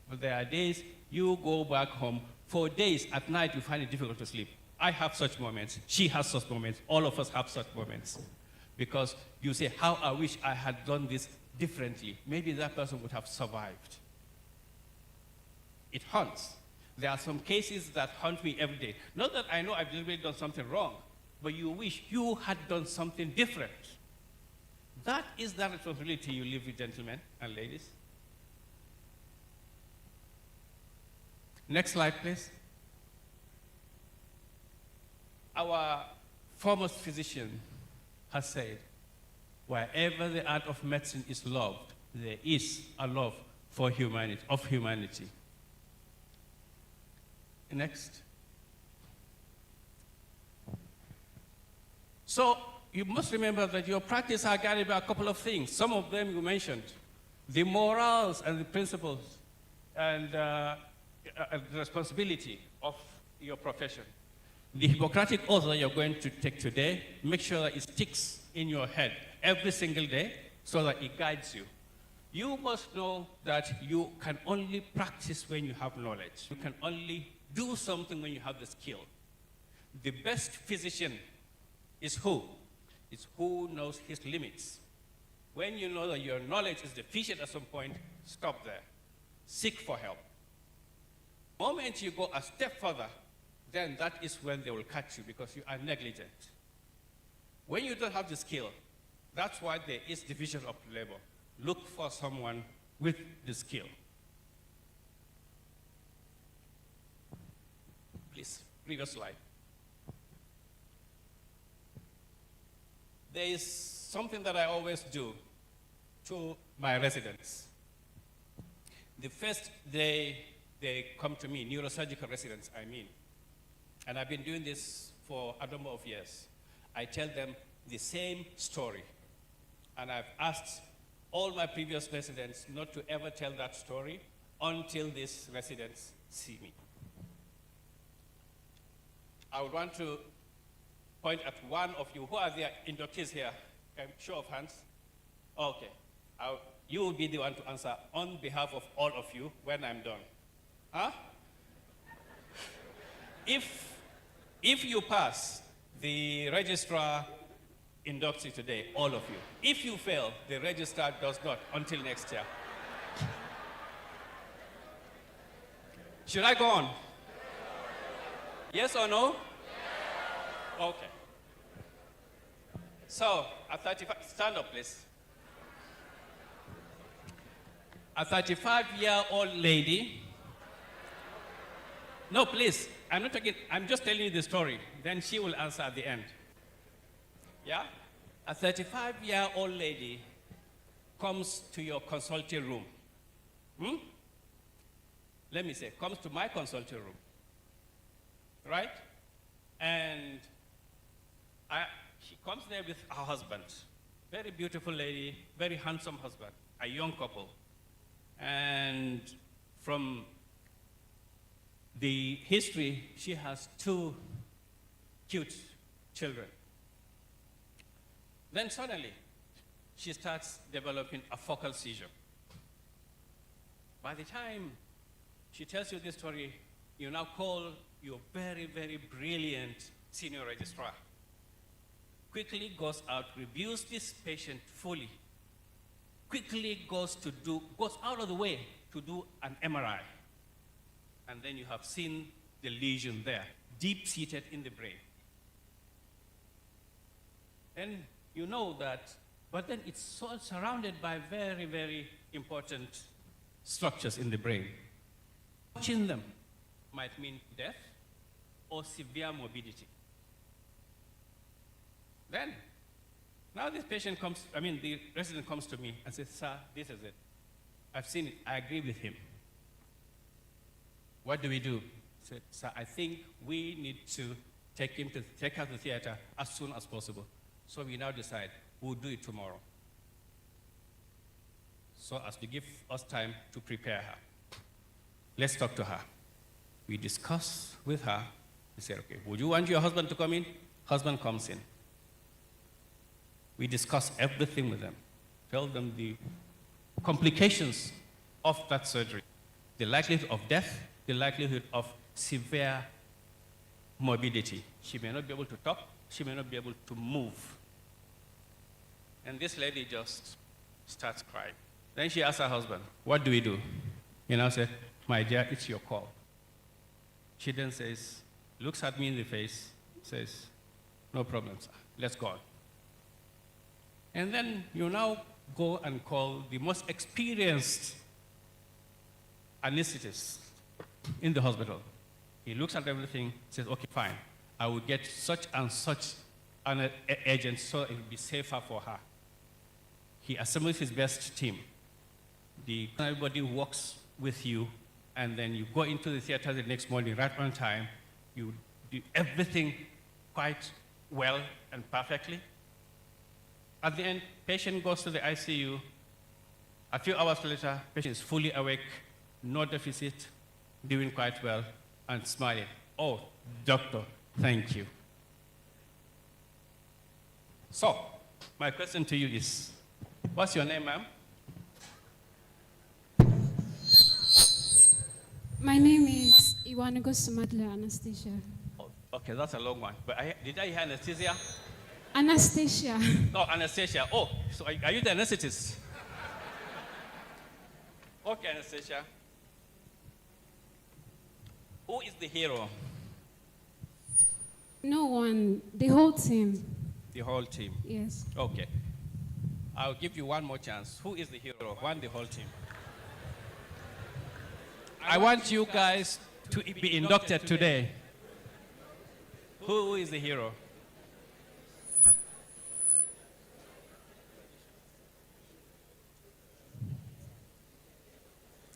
but there are days you go back home for days at night you find it difficult to sleep. I have such moments. She has such moments. All of us have such moments. Because you say, how I wish I had done this differently. Maybe that person would have survived. It haunts. There are some cases that haunt me every day. Not that I know I've deliberately done something wrong, but you wish you had done something different. That is the responsibility you live with, gentlemen and ladies. Next slide, please. Our foremost physician has said, wherever the art of medicine is loved, there is a love for humanity, of humanity. Next. So you must remember that your practice are guided by a couple of things. Some of them you mentioned, the morals and the principles and the responsibility of your profession. The Hippocratic oath that you're going to take today, make sure that it sticks in your head every single day so that it guides you. You must know that you can only practice when you have knowledge. You can only do something when you have the skill. The best physician is who? It's who knows his limits. When you know that your knowledge is deficient at some point, stop there. Seek for help. The moment you go a step further, then that is when they will catch you because you are negligent. When you don't have the skill, that's why there is division of labor. Look for someone with the skill. Please, previous slide. There is something that I always do to my residents. The first day they come to me, neurosurgical residents, I mean, and I've been doing this for a number of years. I tell them the same story. And I've asked all my previous residents not to ever tell that story until these residents see me. I would want to point at one of you. Who are the inductees here? Show of hands. Okay. You will be the one to answer on behalf of all of you when I'm done. Huh? If you pass, the registrar inducts you today, all of you. If you fail, the registrar does not until next year. Should I go on? Yes or no? Okay. So, at 35, stand up, please. A 35-year-old lady. No, please. I'm not talking. I'm just telling you the story. Then she will answer at the end. Yeah? A 35-year-old lady comes to your consulting room. Let me say, comes to my consulting room. Right? And she comes there with her husband. Very beautiful lady, very handsome husband, a young couple. And from the history, she has 2 cute children. Then suddenly, she starts developing a focal seizure. By the time she tells you this story, you now call your very, very brilliant senior registrar. Quickly goes out, reviews this patient fully, quickly goes out of the way to do an MRI. And then you have seen the lesion there, deep-seated in the brain. And you know that, but then it's surrounded by very, very important structures in the brain. Touching them might mean death or severe morbidity. Then, now this the resident comes to me and says, sir, this is it. I've seen it, I agree with him. What do we do? I said, sir, I think we need to take her to the theater as soon as possible. So we now decide we'll do it tomorrow. So as to give us time to prepare her. Let's talk to her. We discuss with her. We say, okay, would you want your husband to come in? Husband comes in. We discuss everything with them. Tell them the complications of that surgery, the likelihood of death, the likelihood of severe morbidity. She may not be able to talk. She may not be able to move. And this lady just starts crying. Then she asks her husband, what do we do? He now said, my dear, it's your call. She then says, looks at me in the face, says, no problem, sir. Let's go on. And then you now go and call the most experienced anesthetist in the hospital. He looks at everything, says, okay, fine. I will get such and such an agent so it will be safer for her. He assembles his best team. Everybody works with you, and then you go into the theater the next morning right on time. You do everything quite well and perfectly. At the end, patient goes to the ICU. A few hours later, patient is fully awake, no deficit, doing quite well, and smiling. Oh, doctor, thank you. So, my question to you is, what's your name, ma'am? My name is Iwanugo Sumadla Anastasia. Oh, okay, that's a long one. But did I hear anesthesia? Anastasia. Oh, Anastasia. Oh, so are you the anesthetist? Okay, Anastasia. Who is the hero? No one. The whole team. The whole team. Yes. Okay. I'll give you one more chance. Who is the hero? One, the whole team. I want you guys to be inducted today. Who is the hero?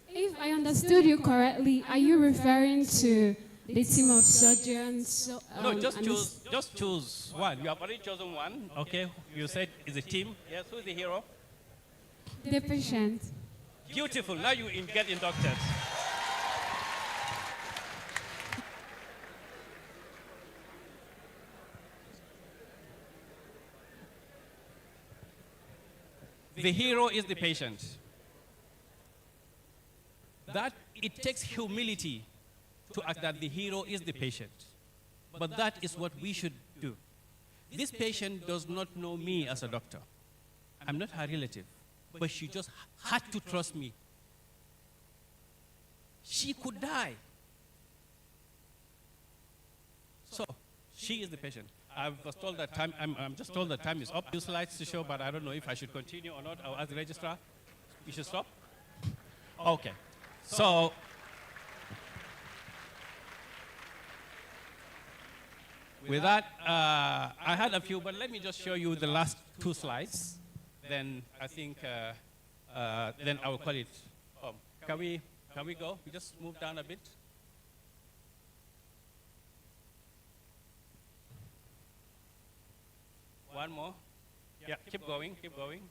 If I understood you correctly, are you referring to the team of surgeons? No, just choose one. You have already chosen one. Okay, you said it's a team. Yes, who is the hero? The patient. Beautiful. Now you get inducted. the hero is the patient. That it takes humility to act that the hero is the patient. But that is what we should do. This patient does not know me as a doctor. I'm not her relative, but she just had to trust me. She could die. So, she is the patient. I was told that time, I'm just told that time is up. Few slides to show, but I don't know if I should continue or not. I'll ask the registrar. We should stop? Okay. So, with that, I had a few, but let me just show you the last 2 slides. Then I think, then I will call it. Can we go? We just move down a bit. One more. Yeah, keep going, keep going.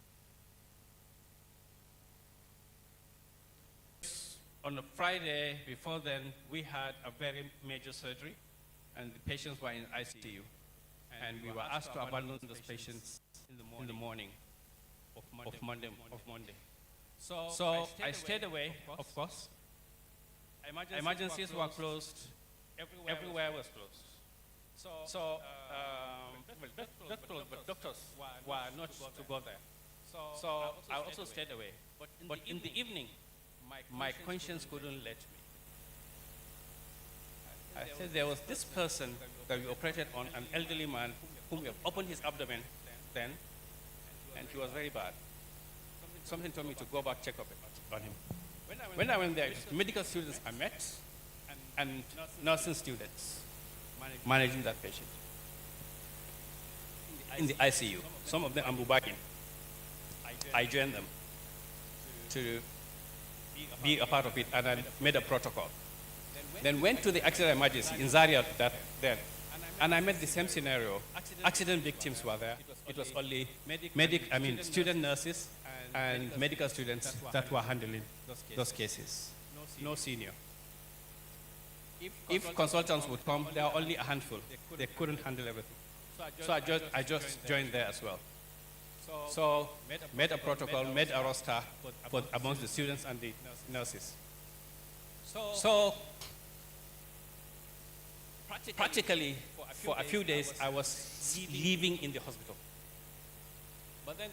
On a Friday before then, we had a very major surgery, and the patients were in ICU. And we were asked to abandon those patients in the morning of Monday. So I stayed away, of course. Emergencies were closed. Everywhere was closed. Not closed, but doctors were not to go there. So I also stayed away. But in the evening, my conscience couldn't let me. I said there was this person that we operated on, an elderly man, whom we opened his abdomen then, and he was very bad. Something told me to go back, check up on him. When I went there, it was medical students I met, and nursing students managing that patient in the ICU. Some of them are Mubakin. I joined them to be a part of it, and I made a protocol. Then went to the accident emergency in Zaria then, and I met the same scenario. Accident victims were there. It was only student nurses and medical students that were handling those cases. No senior. If consultants would come, there are only a handful. They couldn't handle everything. So I just joined there as well. So made a protocol, made a roster for amongst the students and the nurses. So practically for a few days I was living in the hospital.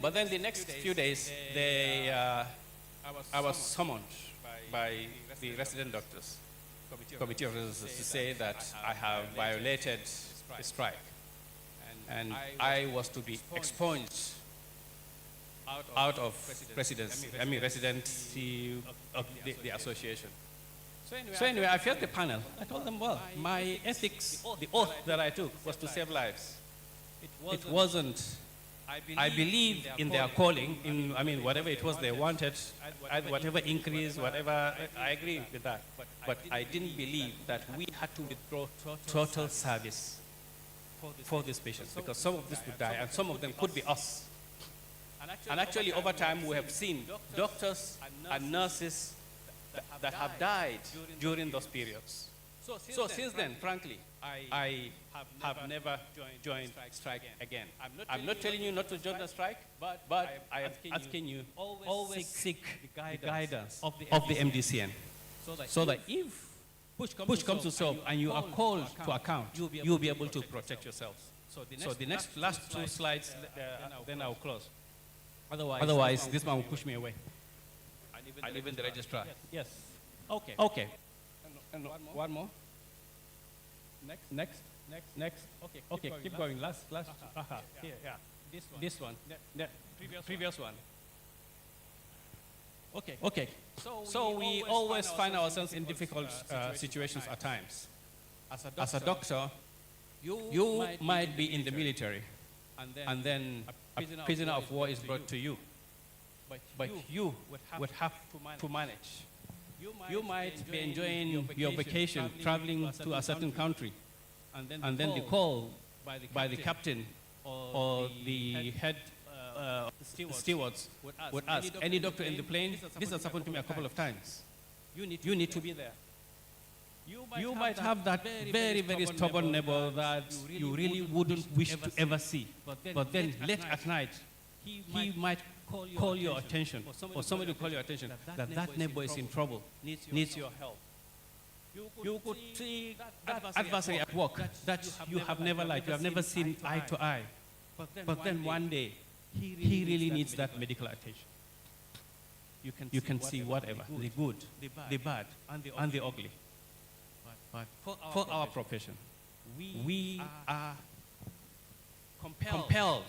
But then the next few days I was summoned by the resident doctors, committee of residents, to say that I have violated the strike, and I was to be expunged out of residency of the association. So anyway, I felt the panel. I told them, well, my ethics, the oath that I took was to save lives. It wasn't. I believed in their calling, whatever it was they wanted, whatever increase, whatever, I agree with that. But I didn't believe that we had to withdraw total service for these patients, because some of this would die, and some of them could be us. And actually, over time, we have seen doctors and nurses that have died during those periods. So since then, frankly, I have never joined strike again. I'm not telling you not to join the strike, but I am asking you always seek the guidance of the MDCN, so that if push comes to shove and you are called to account, you'll be able to protect yourselves. So the last 2 slides, then I'll close. Otherwise, this man will push me away. I live in the registrar. Yes. Okay. One more. Next. Okay. Keep going. Last. Here. Yeah. This one. The previous one. Okay. So we always find ourselves in difficult situations at times. As a doctor, you might be in the military, and then a prisoner of war is brought to you. But you would have to manage. You might be enjoying your vacation, traveling to a certain country, and then the call by the captain or the head stewards would ask, any doctor in the plane? This has happened to me a couple of times. You need to be there. You might have that very, very stubborn neighbor that you really wouldn't wish to ever see. But then late at night, he might call your attention, for somebody to call your attention, that neighbor is in trouble, needs your help. You could see that adversary at work that you have never liked, you have never seen eye to eye. But then one day, he really needs that medical attention. You can see whatever, the good, the bad, and the ugly. But for our profession, we are compelled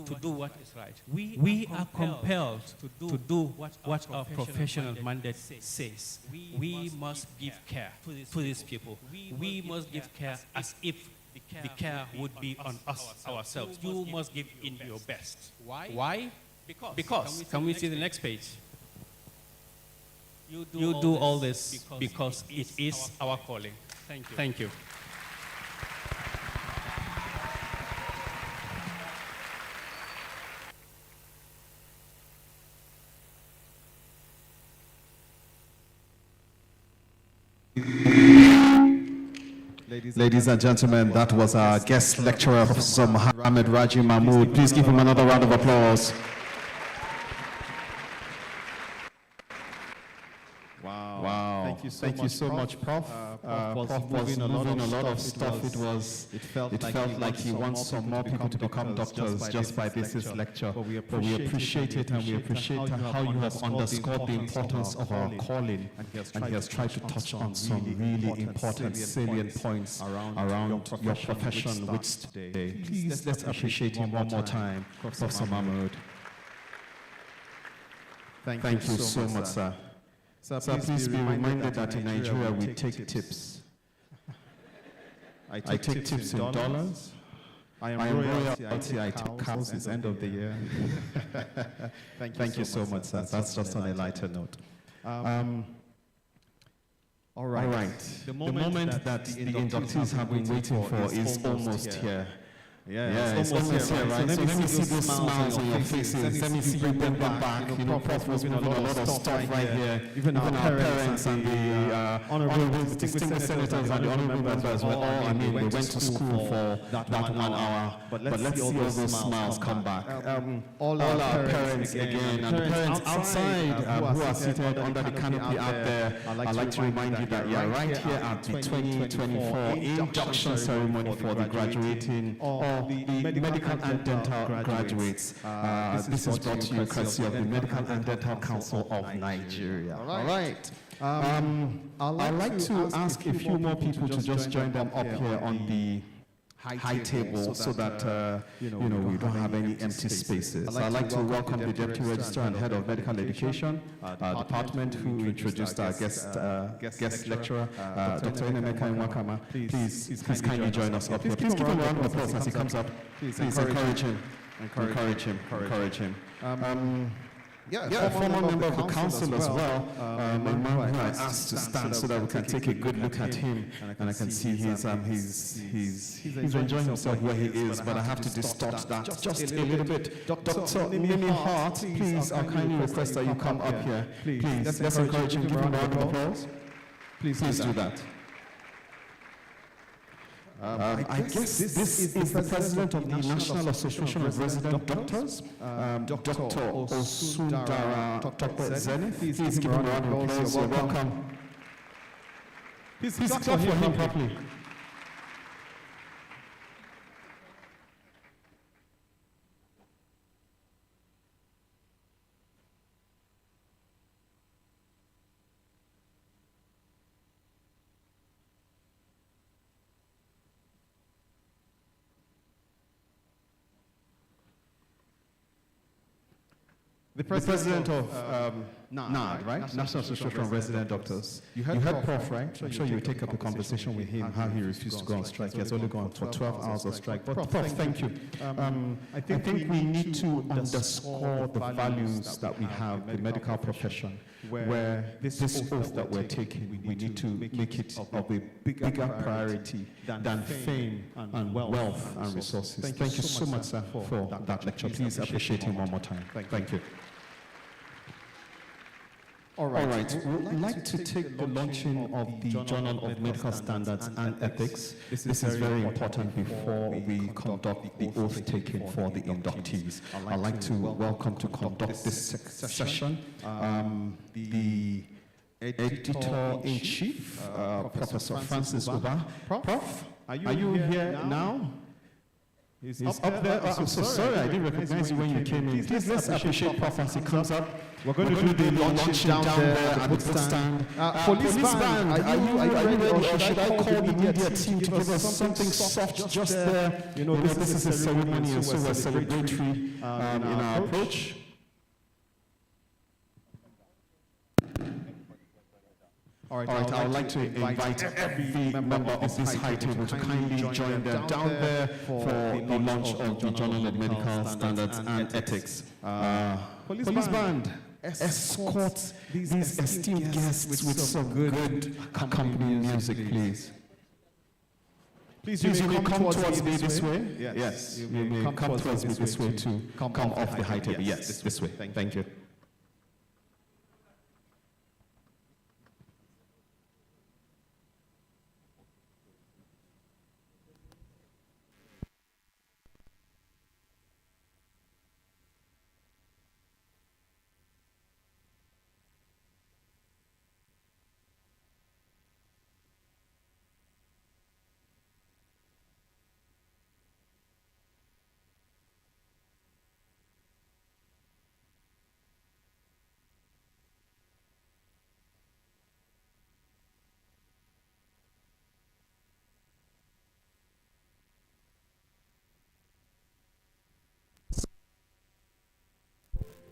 to do what is right. We are compelled to do what our professional mandate says. We must give care to these people. We must give care as if the care would be on us ourselves. You must give in your best. Why? Because, can we see the next page? You do all this because it is our calling. Thank you. Thank you. Ladies and gentlemen, that was our guest lecturer, Professor Mohammed Raji Mahmood. Please give him another round of applause. Wow. Thank you so much, Prof. Prof was moving a lot of stuff. It felt like he wants some more people to become doctors just by this lecture. But we appreciate it, and we appreciate how you have underscored the importance of our calling. And he has tried to touch on some really important, salient points around your profession with today. Please, let's appreciate him one more time, Professor Mahmood. Thank you so much, sir. Sir, please be reminded that in Nigeria we take tips. I take tips in dollars. I am royalty. I take cows. It's end of the year. Thank you so much, sir. That's just on a lighter note. All right. The moment that the inductees have been waiting for is almost here. Yeah, it's almost here, right? So let me see those smiles on your faces. Let me see you bring them back. You know, Prof was moving a lot of stuff right here. Even our parents and the honorable distinguished senators and the honorable members were all, they went to school for that 1 hour. But let's see all those smiles come back. All our parents again, and the parents outside who are seated under the canopy out there, I'd like to remind you that you're right here at the 2024 induction ceremony for the graduating the medical and dental graduates. This is brought to you courtesy of the Medical and Dental Council of Nigeria. All right. I'd like to ask a few more people to just join them up here on the high table so that we don't have any empty spaces. I'd like to welcome the Deputy Registrar and Head of Medical Education Department, who introduced our guest lecturer, Dr. Enemeka Nwakama. Please kindly join us up here. Please give him a round of applause as he comes up. Please encourage him. Encourage him. Former member of the council as well, a man who I asked to stand so that we can take a good look at him, and I can see he's enjoying himself where he is, but I have to distort that just a little bit. Dr. Mimi Hart, please, I'll kindly request that you come up here. Please, let's encourage him. Give him a round of applause. Please do that. I guess this is the president of the National Association of Resident Doctors, Dr. Osundara Dr. Zenith. Please give him a round of applause. You're welcome. Please clap for him properly. The president of NAD, right? National Association of Resident Doctors. You heard Prof, right? I'm sure you'll take up a conversation with him how he refused to go on strike. He has only gone for 12 hours of strike. But Prof, thank you. I think we need to underscore the values that we have, the medical profession, where this oath that we're taking, we need to make it of a bigger priority than fame and wealth and resources. Thank you so much, sir, for that lecture. Please appreciate him one more time. Thank you. All right. We'd like to take the launching of the Journal of Medical Standards and Ethics. This is very important before we conduct the oath taking for the inductees. I'd like to welcome to conduct this session the Editor-in-Chief, Professor Francis Uba. Prof, are you here now? He's up there. I'm so sorry, I didn't recognize you when you came in. Please let's appreciate Prof as he comes up. We're going to do the launching down there at the book stand. Police band, are you ready, or should I call the media team to give us something soft just there? You know, this is a ceremony, and so we're celebratory in our approach. All right, I would like to invite every member of this high table to kindly join them down there for the launch of the Journal of Medical Standards and Ethics. Police band, escort these esteemed guests with some good accompanying music, please. Please, you may come towards me this way. Yes, you may come towards me this way to come off the high table. Yes, this way. Thank you.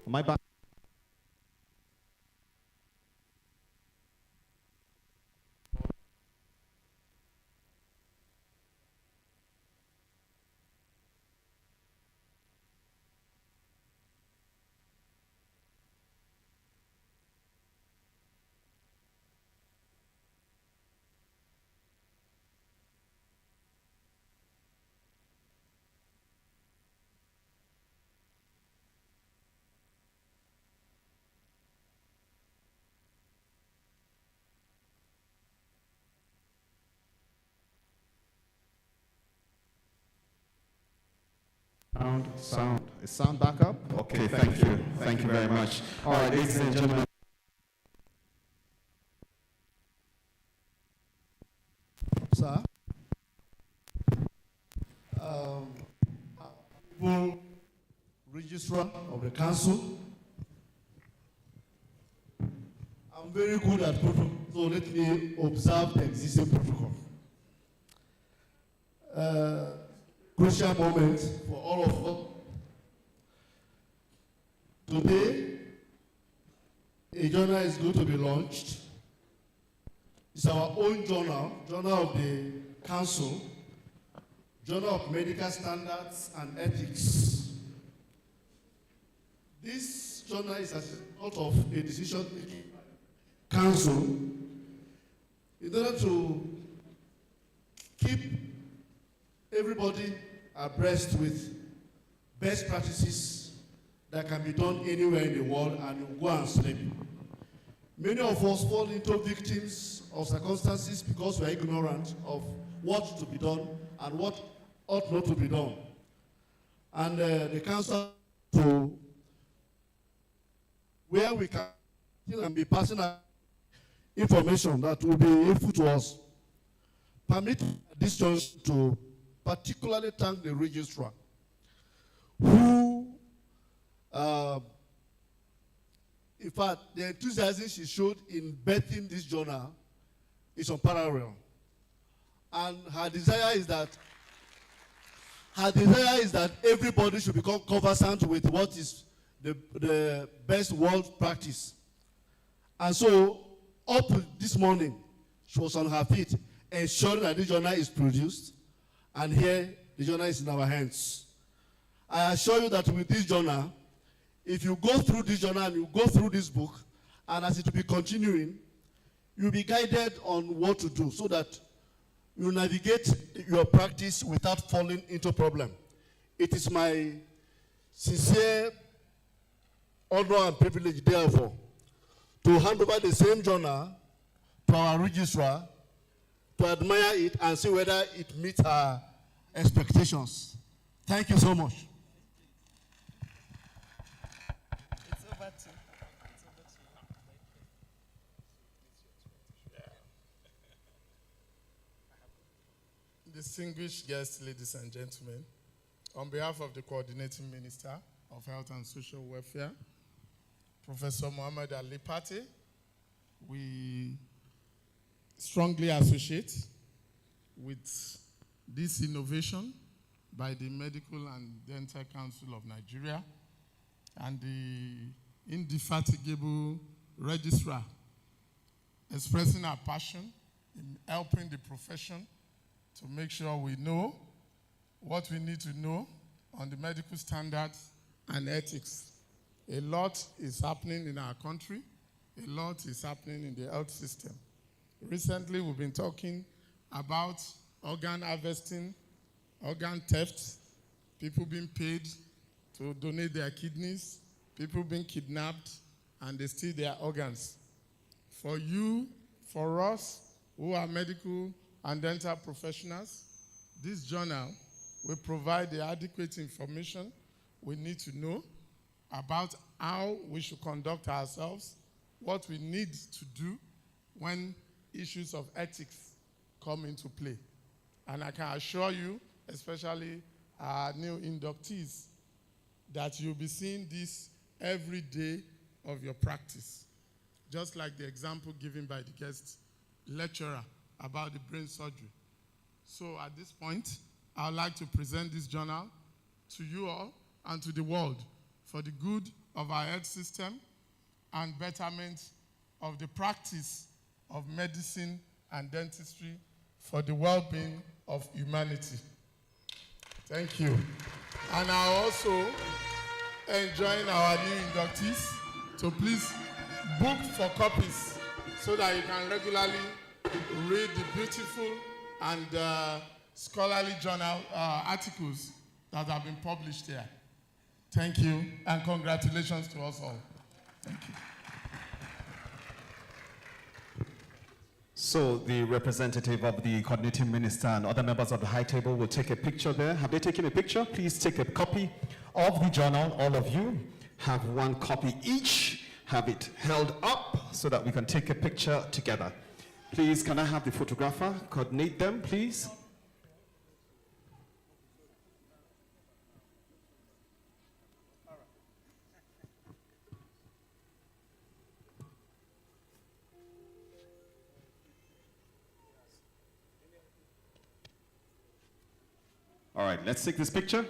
Am I back? Sound. Is sound back up? Okay, thank you. Thank you very much. All right, ladies and gentlemen. Sir, registrar of the council. I'm very good at protocol, so let me observe the existing protocol. Crucial moment for all of us. Today, a journal is going to be launched. It's our own journal, Journal of the Council, Journal of Medical Standards and Ethics. This journal is as a result of a decision-making council in order to keep everybody abreast with best practices that can be done anywhere in the world, and you go and sleep. Many of us fall into victims of circumstances because we are ignorant of what to be done and what ought not to be done. And the council, to where we can be passing information that will be helpful to us, permit this chance to particularly thank the registrar, who, in fact, the enthusiasm she showed in birthing this journal is unparalleled. And her desire is that everybody should become conversant with what is the best world practice. And so, up this morning, she was on her feet, ensuring that this journal is produced, and here the journal is in our hands. I assure you that with this journal, if you go through this journal and you go through this book, and as it will be continuing, you'll be guided on what to do so that you navigate your practice without falling into problem. It is my sincere honor and privilege, therefore, to hand over the same journal to our registrar to admire it and see whether it meets our expectations. Thank you so much. It's over to you. Distinguished guests, ladies and gentlemen, on behalf of the Coordinating Minister of Health and Social Welfare, Professor Muhammad Ali Pate, we strongly associate with this innovation by the Medical and Dental Council of Nigeria and the indefatigable registrar, expressing our passion in helping the profession to make sure we know what we need to know on the medical standards and ethics. A lot is happening in our country. A lot is happening in the health system. Recently, we've been talking about organ harvesting, organ theft, people being paid to donate their kidneys, people being kidnapped, and they steal their organs. For you, for us, who are medical and dental professionals, this journal will provide the adequate information we need to know about how we should conduct ourselves, what we need to do when issues of ethics come into play. And I can assure you, especially our new inductees, that you'll be seeing this every day of your practice. Just like the example given by the guest lecturer about the brain surgery. So at this point, I would like to present this journal to you all and to the world for the good of our health system and betterment of the practice of medicine and dentistry for the well-being of humanity. Thank you. And I also enjoin our new inductees to please book for copies so that you can regularly read the beautiful and scholarly journal articles that have been published here. Thank you, and congratulations to us all. Thank you. So the representative of the coordinating minister and other members of the high table will take a picture there. Have they taken a picture? Please take a copy of the journal. All of you have one copy each. Have it held up so that we can take a picture together. Please, can I have the photographer coordinate them, please? All right, let's take this picture.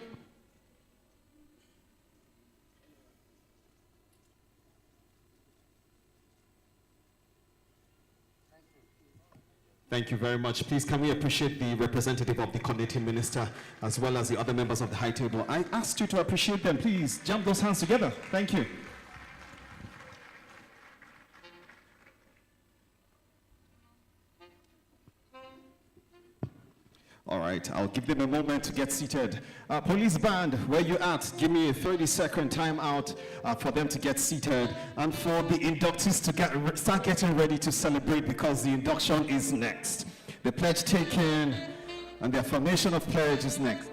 Thank you very much. Please, can we appreciate the representative of the coordinating minister as well as the other members of the high table? I asked you to appreciate them. Please, jump those hands together. Thank you. All right, I'll give them a moment to get seated. Police band, where you at? Give me a 30-second time out for them to get seated and for the inductees to start getting ready to celebrate because the induction is next. The pledge taking and the affirmation of pledge is next.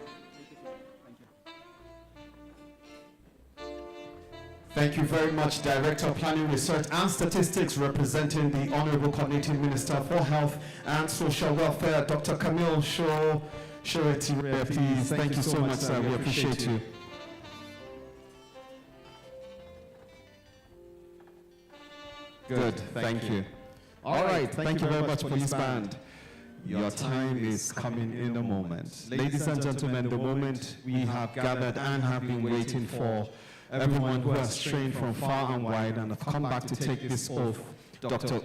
Thank you very much, Director of Planning, Research and Statistics, representing the Honorable Coordinating Minister for Health and Social Welfare, Dr. Camille Shorety, please. Thank you so much, sir. We appreciate you. Good, thank you. All right, thank you very much, Police Band. Your time is coming in a moment. Ladies and gentlemen, the moment we have gathered and have been waiting for, everyone who has strained from far and wide and have come back to take this oath Dr.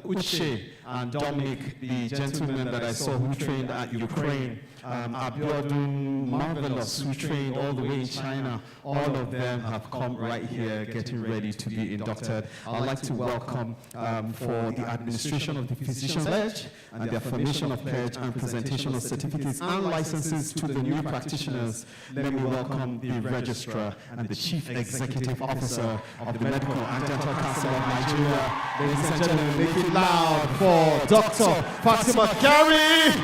Uche and Dominic, the gentlemen that I saw who trained at Ukraine, Abiodun, Marvelous, who trained all the way in China, all of them have come right here getting ready to be inducted. I'd like to welcome for the administration of the Physician's Pledge and the affirmation of pledge and presentation of certificates and licenses to the new practitioners. Let me welcome the Registrar and the Chief Executive Officer of the Medical and Dental Council of Nigeria. Ladies and gentlemen, make it loud for Dr. Fatima Gary.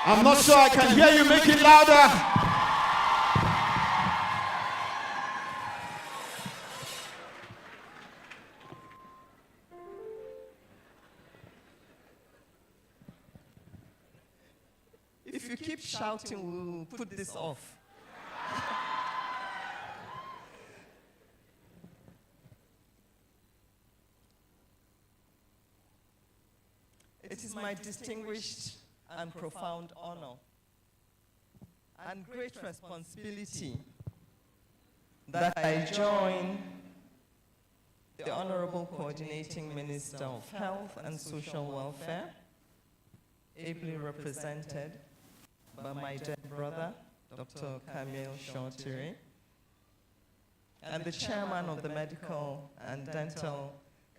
I'm not sure I can hear you. Make it louder. If you keep shouting, we'll put this off. It is my distinguished and profound honor and great responsibility that I join the Honorable Coordinating Minister of Health and Social Welfare, ably represented by my dear brother, Dr. Kamil Shortiri, and the Chairman of the Medical and Dental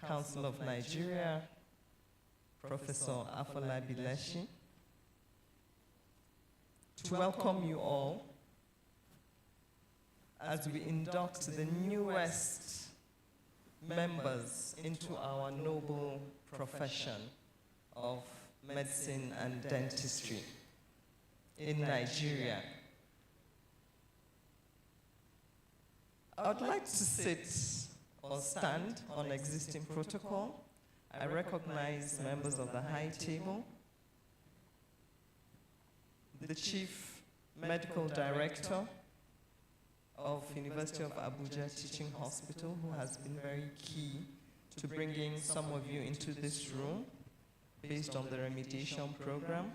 Council of Nigeria, Professor Afolabi Leshi, to welcome you all as we induct the newest members into our noble profession of medicine and dentistry in Nigeria. I would like to sit or stand on existing protocol. I recognize members of the high table, the Chief Medical Director of University of Abuja Teaching Hospital, who has been very key to bringing some of you into this room based on the remediation program.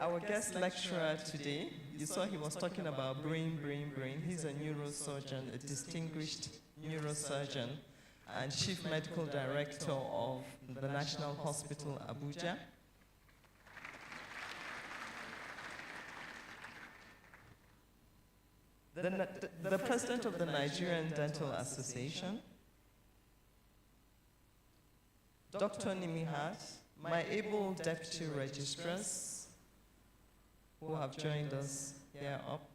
Our guest lecturer today, you saw he was talking about brain. He's a neurosurgeon, a distinguished neurosurgeon, and Chief Medical Director of the National Hospital, Abuja. The President of the Nigerian Dental Association, Dr. Nimihat, my able Deputy Registrars, who have joined us here up,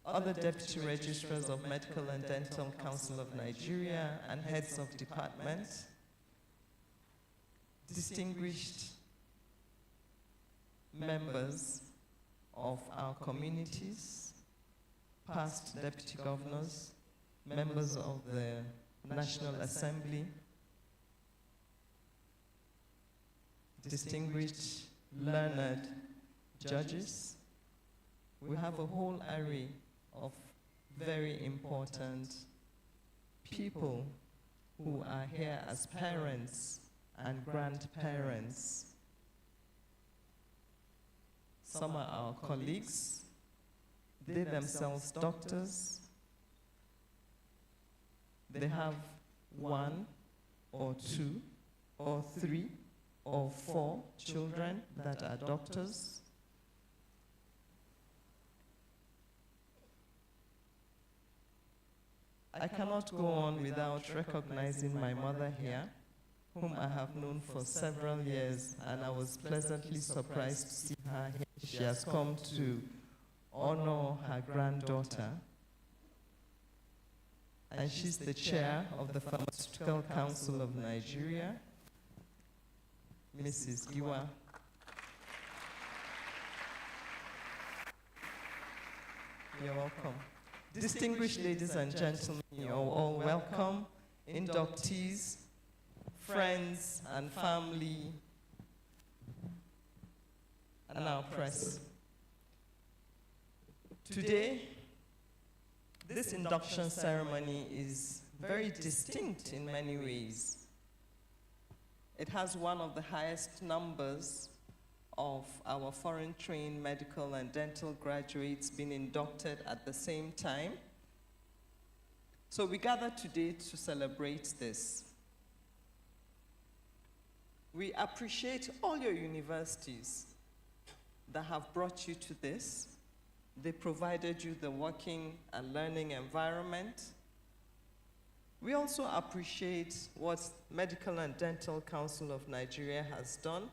other Deputy Registrars of Medical and Dental Council of Nigeria and heads of departments, distinguished members of our communities, past deputy governors, members of the National Assembly, distinguished learned judges. We have a whole array of very important people who are here as parents and grandparents. Some are our colleagues, they themselves doctors. They have 1 or 2 or 3 or 4 children that are doctors. I cannot go on without recognizing my mother here, whom I have known for several years, and I was pleasantly surprised to see her here. She has come to honor her granddaughter, and she's the chair of the Pharmaceutical Council of Nigeria, Mrs. Giwa. You're welcome. Distinguished ladies and gentlemen, you're all welcome. Inductees, friends and family, and our press. Today, this induction ceremony is very distinct in many ways. It has one of the highest numbers of our foreign-trained medical and dental graduates being inducted at the same time. So we gather today to celebrate this. We appreciate all your universities that have brought you to this. They provided you the working and learning environment. We also appreciate what Medical and Dental Council of Nigeria has done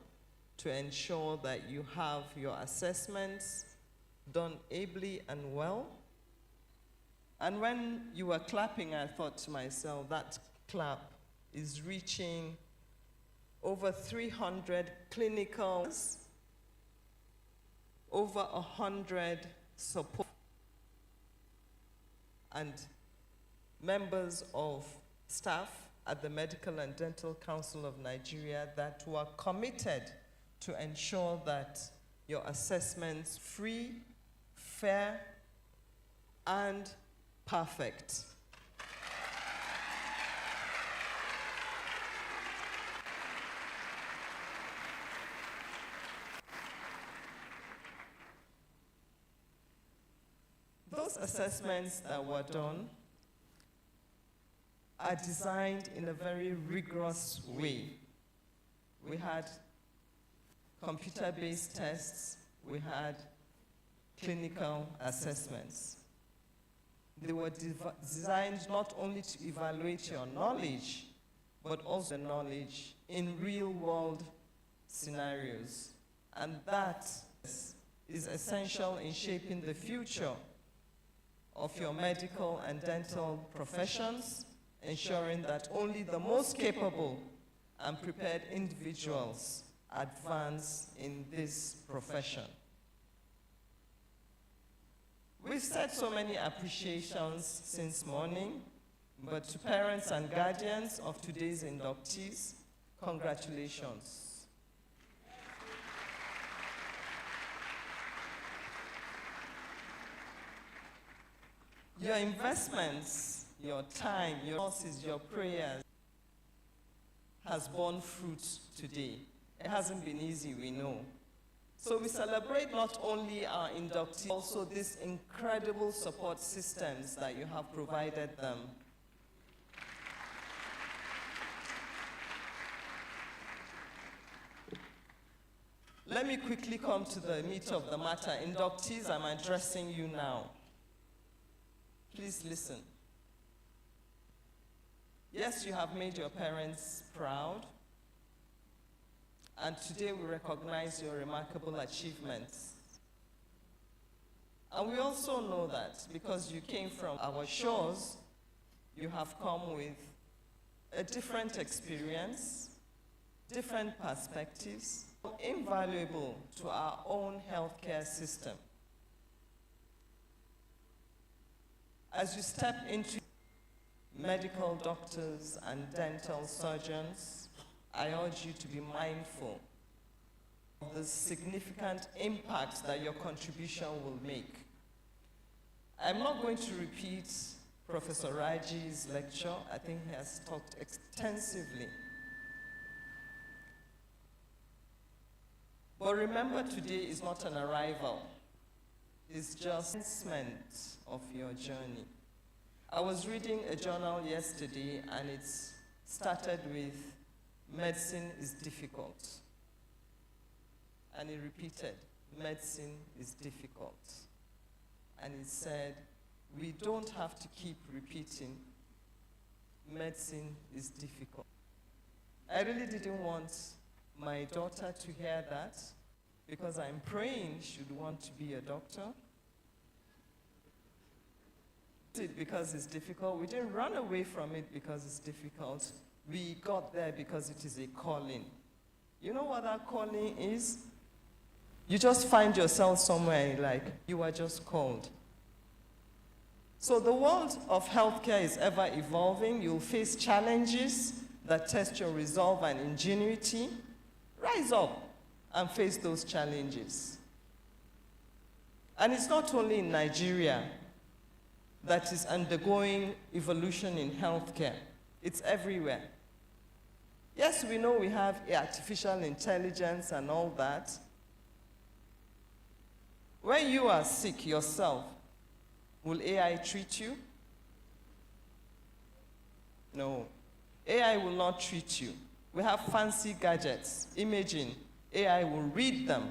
to ensure that you have your assessments done ably and well. And when you were clapping, I thought to myself, that clap is reaching over 300 clinicals, over 100 support, and members of staff at the Medical and Dental Council of Nigeria that were committed to ensure that your assessments free, fair, and perfect. Those assessments that were done are designed in a very rigorous way. We had computer-based tests, we had clinical assessments. They were designed not only to evaluate your knowledge, but also knowledge in real-world scenarios. And that is essential in shaping the future of your medical and dental professions, ensuring that only the most capable and prepared individuals advance in this profession. We've said so many appreciations since morning, but to parents and guardians of today's inductees, congratulations. Your investments, your time, your resources, your prayers has borne fruit today. It hasn't been easy, we know. So we celebrate not only our inductees, also these incredible support systems that you have provided them. Let me quickly come to the meat of the matter. Inductees, I'm addressing you now. Please listen. Yes, you have made your parents proud, and today we recognize your remarkable achievements. And we also know that because you came from our shores, you have come with a different experience, different perspectives, invaluable to our own healthcare system. As you step into medical doctors and dental surgeons, I urge you to be mindful of the significant impact that your contribution will make. I'm not going to repeat Professor Raji's lecture. I think he has talked extensively. But remember, today is not an arrival. It's just commencement of your journey. I was reading a journal yesterday, and it started with, medicine is difficult. And it repeated, medicine is difficult. And it said, we don't have to keep repeating, medicine is difficult. I really didn't want my daughter to hear that, because I'm praying she'd want to be a doctor. Because it's difficult. We didn't run away from it because it's difficult. We got there because it is a calling. You know what that calling is? You just find yourself somewhere like you are just called. So the world of healthcare is ever evolving. You'll face challenges that test your resolve and ingenuity. Rise up and face those challenges. And it's not only in Nigeria that is undergoing evolution in healthcare. It's everywhere. Yes, we know we have artificial intelligence and all that, When you are sick yourself, will AI treat you? No. AI will not treat you. We have fancy gadgets, imaging. AI will read them,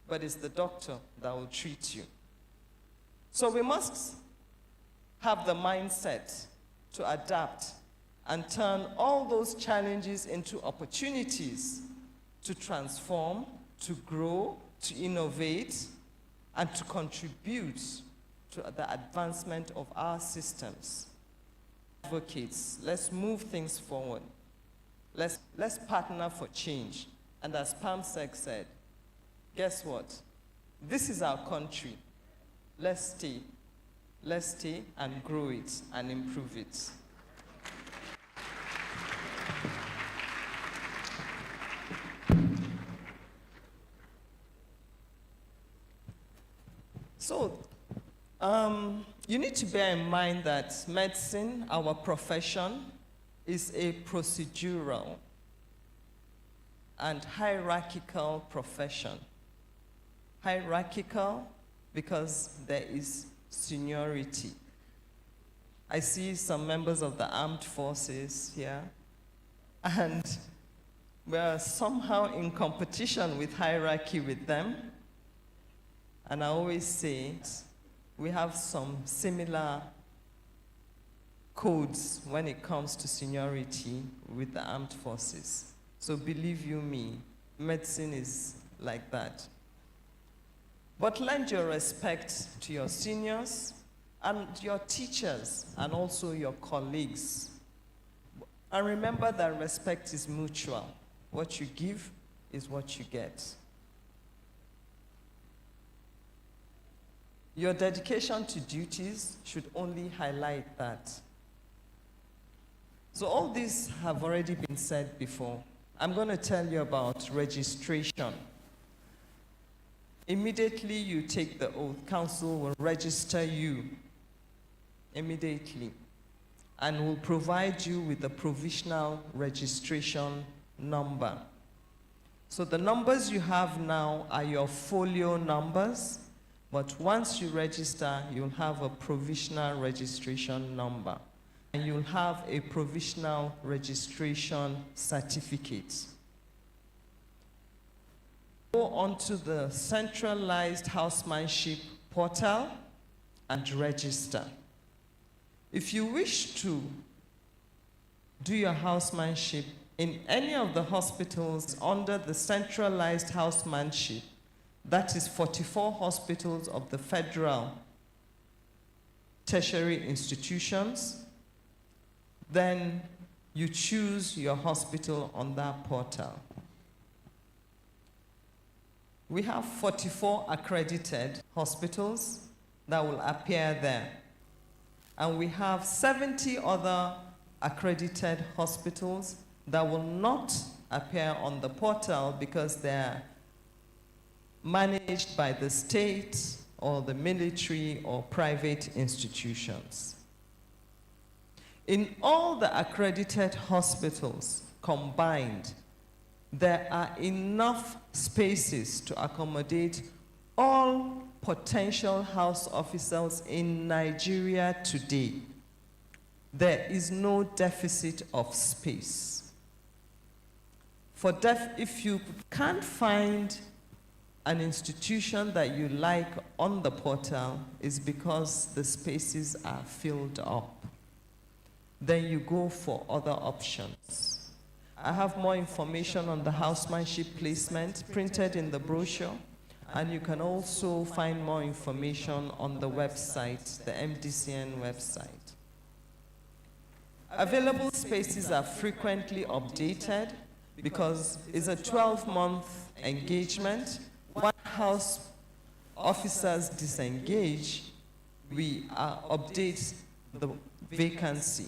but it's the doctor that will treat you. So we must have the mindset to adapt and turn all those challenges into opportunities to transform, to grow, to innovate, and to contribute to the advancement of our systems. Advocates, let's move things forward. Let's partner for change. And as Pamsek said, guess what? This is our country. Let's stay and grow it and improve it. So, you need to bear in mind that medicine, our profession, is a procedural and hierarchical profession. Hierarchical because there is seniority. I see some members of the armed forces here, and we're somehow in competition with hierarchy with them. And I always say, we have some similar codes when it comes to seniority with the armed forces. So believe you me, medicine is like that. But lend your respect to your seniors and your teachers and also your colleagues. And remember that respect is mutual. What you give is what you get. Your dedication to duties should only highlight that. So all these have already been said before. I'm going to tell you about registration. Immediately you take the oath, council will register you immediately and will provide you with a provisional registration number. So the numbers you have now are your folio numbers, but once you register, you'll have a provisional registration number, and you'll have a provisional registration certificate. Go onto the centralized housemanship portal and register. If you wish to do your housemanship in any of the hospitals under the centralized housemanship, that is 44 hospitals of the federal tertiary institutions, then you choose your hospital on that portal. We have 44 accredited hospitals that will appear there. And we have 70 other accredited hospitals that will not appear on the portal because they're managed by the state or the military or private institutions. In all the accredited hospitals combined, there are enough spaces to accommodate all potential house officers in Nigeria today. There is no deficit of space. If you can't find an institution that you like on the portal, is because the spaces are filled up. Then you go for other options. I have more information on the housemanship placement printed in the brochure, and you can also find more information on the website, the MDCN website. Available spaces are frequently updated because it's a 12-month engagement. When house officers disengage, we update the vacancy.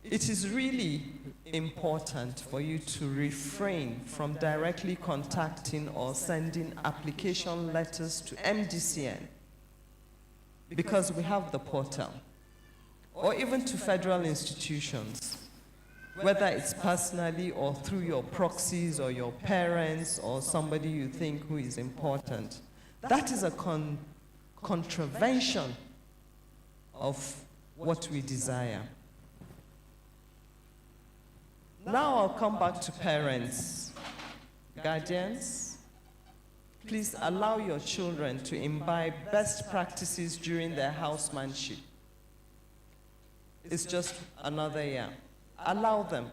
It is really important for you to refrain from directly contacting or sending application letters to MDCN because we have the portal, or even to federal institutions. whether it's personally or through your proxies or your parents or somebody you think who is important. That is a contravention of what we desire. Now I'll come back to parents, guardians. Please allow your children to imbibe best practices during their housemanship. It's just another year. Allow them.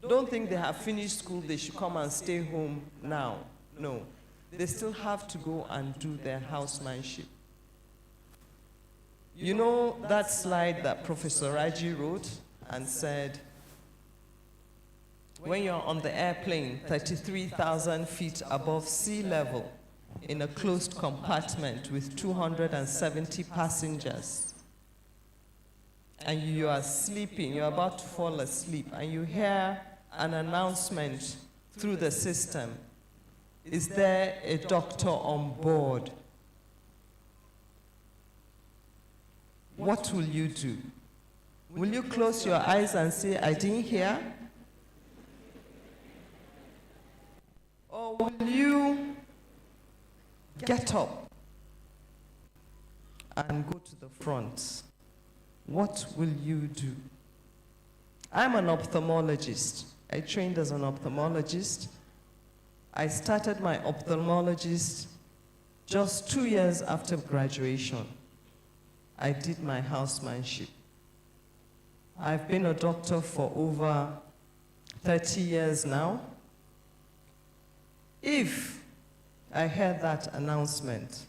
Don't think they have finished school, they should come and stay home now. No. They still have to go and do their housemanship. You know that slide that Professor Raji wrote and said, when you're on the airplane 33,000 feet above sea level in a closed compartment with 270 passengers, and you are sleeping, you're about to fall asleep, and you hear an announcement through the system, is there a doctor on board? What will you do? Will you close your eyes and say, I didn't hear? Or will you get up and go to the front? What will you do? I'm an ophthalmologist. I trained as an ophthalmologist. I started my ophthalmologist just 2 years after graduation. I did my housemanship. I've been a doctor for over 30 years now. If I heard that announcement,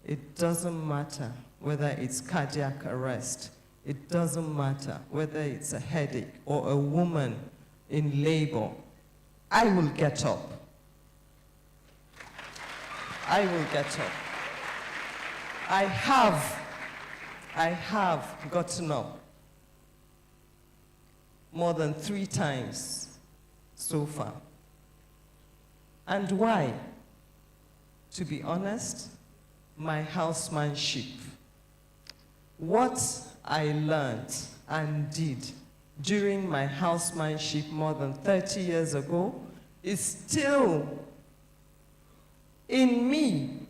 it doesn't matter whether it's cardiac arrest. It doesn't matter whether it's a headache or a woman in labor. I will get up. I will get up. I have gotten up more than 3 times so far. And why? To be honest, my housemanship. What I learned and did during my housemanship more than 30 years ago is still in me,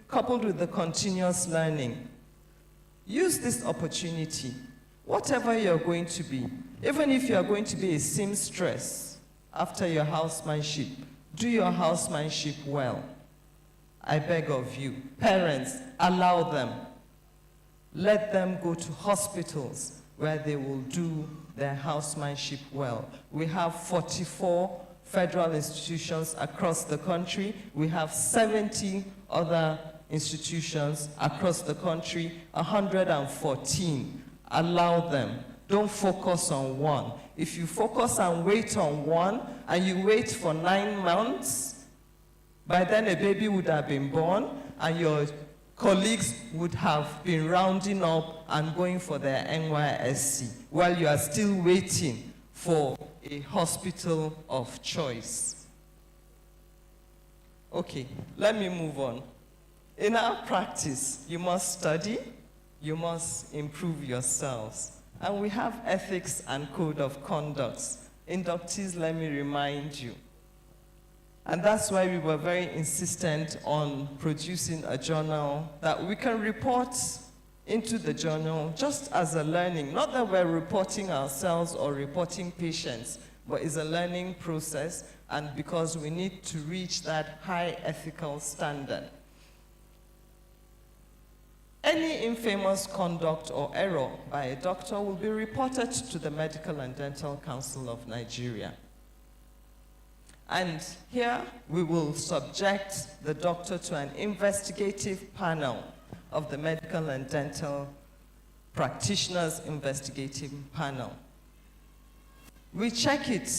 coupled with the continuous learning. Use this opportunity, whatever you're going to be, even if you're going to be a seamstress after your housemanship, do your housemanship well. I beg of you, parents, allow them. Let them go to hospitals where they will do their housemanship well. We have 44 federal institutions across the country. We have 70 other institutions across the country, 114. Allow them. Don't focus on one. If you focus and wait on one, and you wait for 9 months, by then a baby would have been born, and your colleagues would have been rounding up and going for their NYSC, while you are still waiting for a hospital of choice. Okay, let me move on. In our practice, you must study, you must improve yourselves. And we have ethics and code of conduct. Inductees, let me remind you. And that's why we were very insistent on producing a journal that we can report into the journal just as a learning. Not that we're reporting ourselves or reporting patients, but it's a learning process, and because we need to reach that high ethical standard. Any infamous conduct or error by a doctor will be reported to the Medical and Dental Council of Nigeria. And here we will subject the doctor to an investigative panel of the Medical and Dental Practitioners Investigative Panel. We check it.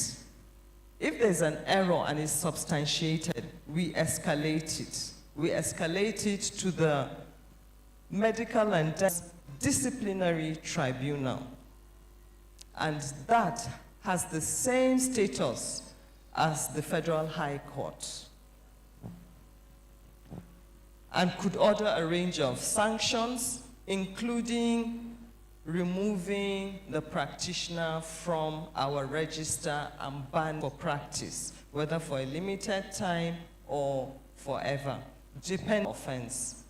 If there's an error and it's substantiated, we escalate it. We escalate it to the Medical and Dental Disciplinary Tribunal. And that has the same status as the Federal High Court, and could order a range of sanctions, including removing the practitioner from our register and ban for practice, whether for a limited time or forever, depending on offense.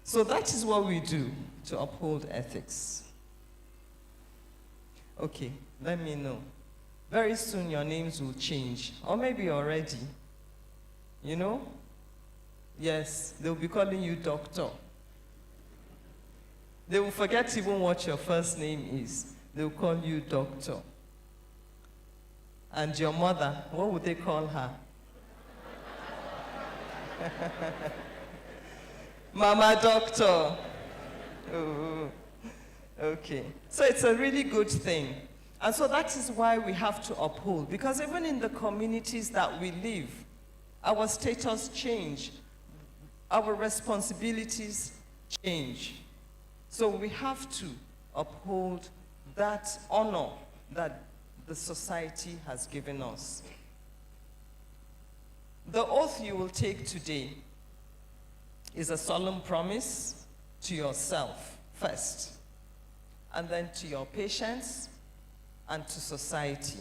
So that is what we do to uphold ethics. Okay, let me know. Very soon your names will change, or maybe already. You know? Yes, they'll be calling you doctor. They will forget even what your first name is. They'll call you doctor. And your mother, what would they call her? Mama doctor. Oh, okay. So it's a really good thing. And so that is why we have to uphold. Because even in the communities that we live, our status change. Our responsibilities change. So we have to uphold that honor that the society has given us. The oath you will take today is a solemn promise to yourself first, and then to your patients and to society.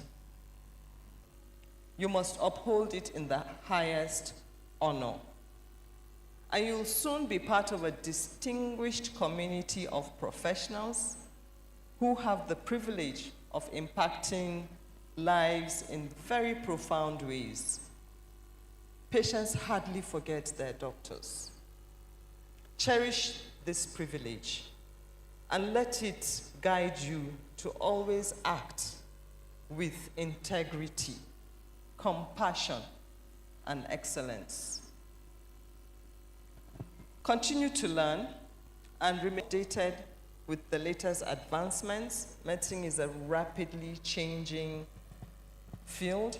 You must uphold it in the highest honor. And you'll soon be part of a distinguished community of professionals who have the privilege of impacting lives in very profound ways. Patients hardly forget their doctors. Cherish this privilege and let it guide you to always act with integrity, compassion, and excellence. Continue to learn and remain updated with the latest advancements. Medicine is a rapidly changing field.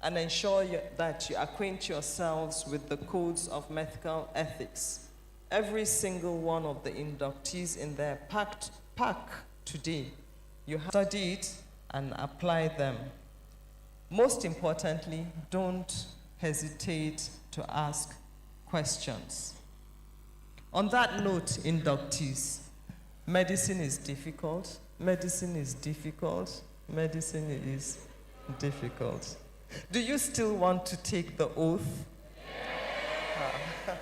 And ensure that you acquaint yourselves with the codes of medical ethics. Every single one of the inductees in their pack today, you have to study it and apply them. Most importantly, don't hesitate to ask questions. On that note, inductees, medicine is difficult. Medicine is difficult. Medicine is difficult. Do you still want to take the oath? Yes.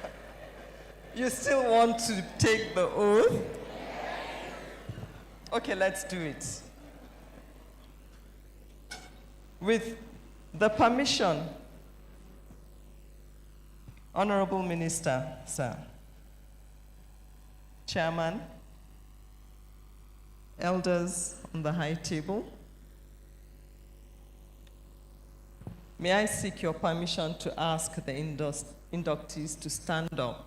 You still want to take the oath? Yes. Okay, let's do it. With the permission, Honorable Minister, sir, Chairman, elders on the high table, may I seek your permission to ask the inductees to stand up?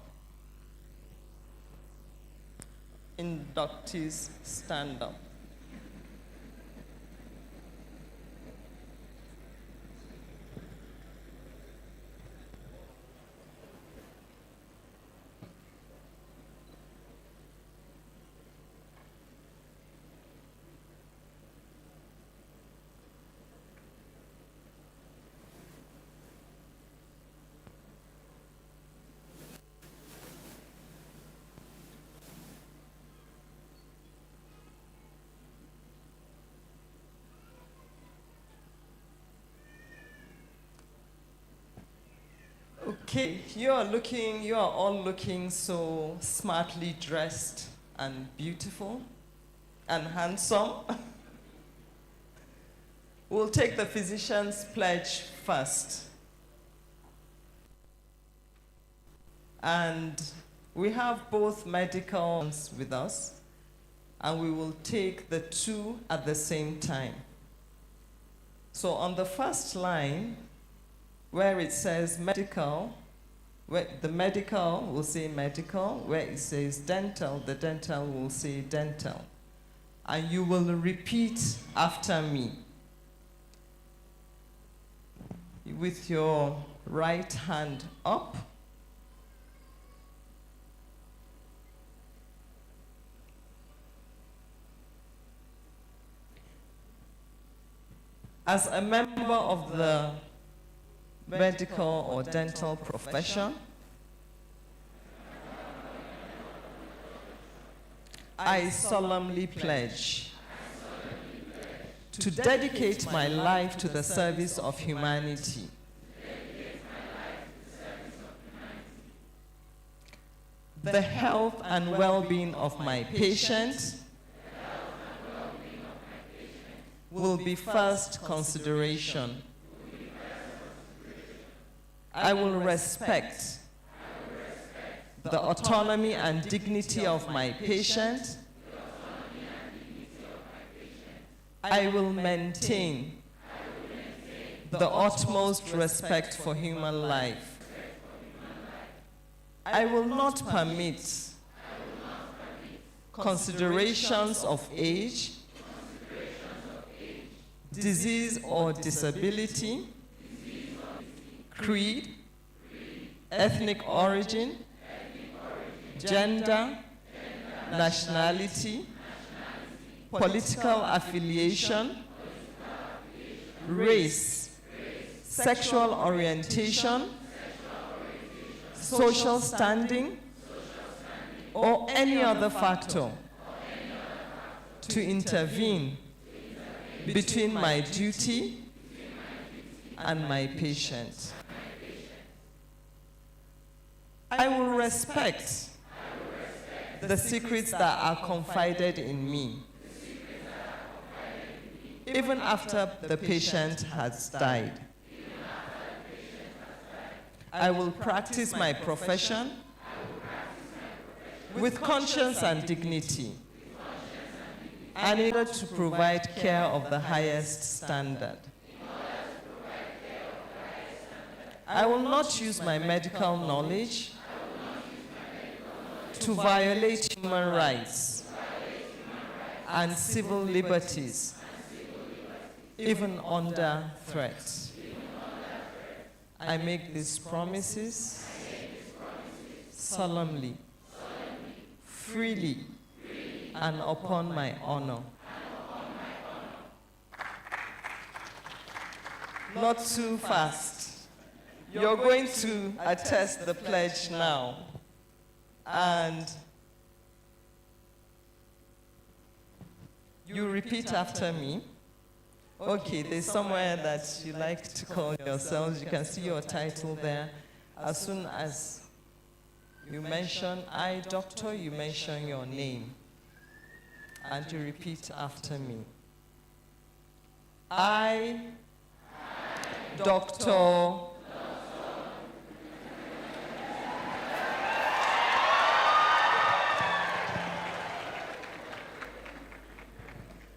Inductees, stand up. Okay, you are all looking so smartly dressed and beautiful and handsome. We'll take the physician's pledge first. And we have both medicals with us, and we will take the two at the same time. So on the first line, where it says medical, where the medical will say medical, where it says dental, the dental will say dental. And you will repeat after me. With your right hand up. As a member of the medical or dental profession, I solemnly pledge to dedicate my life to the service of humanity. The health and well-being of my patients will be first consideration. I will respect the autonomy and dignity of my patient. I will maintain the utmost respect for human life. I will not permit considerations of age, disease or disability, creed, ethnic origin, gender, nationality, political affiliation, race, sexual orientation, social standing, or any other factor to intervene between my duty and my patient. I will respect the secrets that are confided in me, even after the patient has died. I will practice my profession with conscience and dignity, and in order to provide care of the highest standard. I will not use my medical knowledge to violate human rights and civil liberties, even under threat. I make these promises solemnly, freely, and upon my honor. Not too fast. You're going to attest the pledge now. And you repeat after me. Okay, there's somewhere that you like to call yourselves. You can see your title there. As soon as you mention I, doctor, you mention your name. And you repeat after me. I, doctor,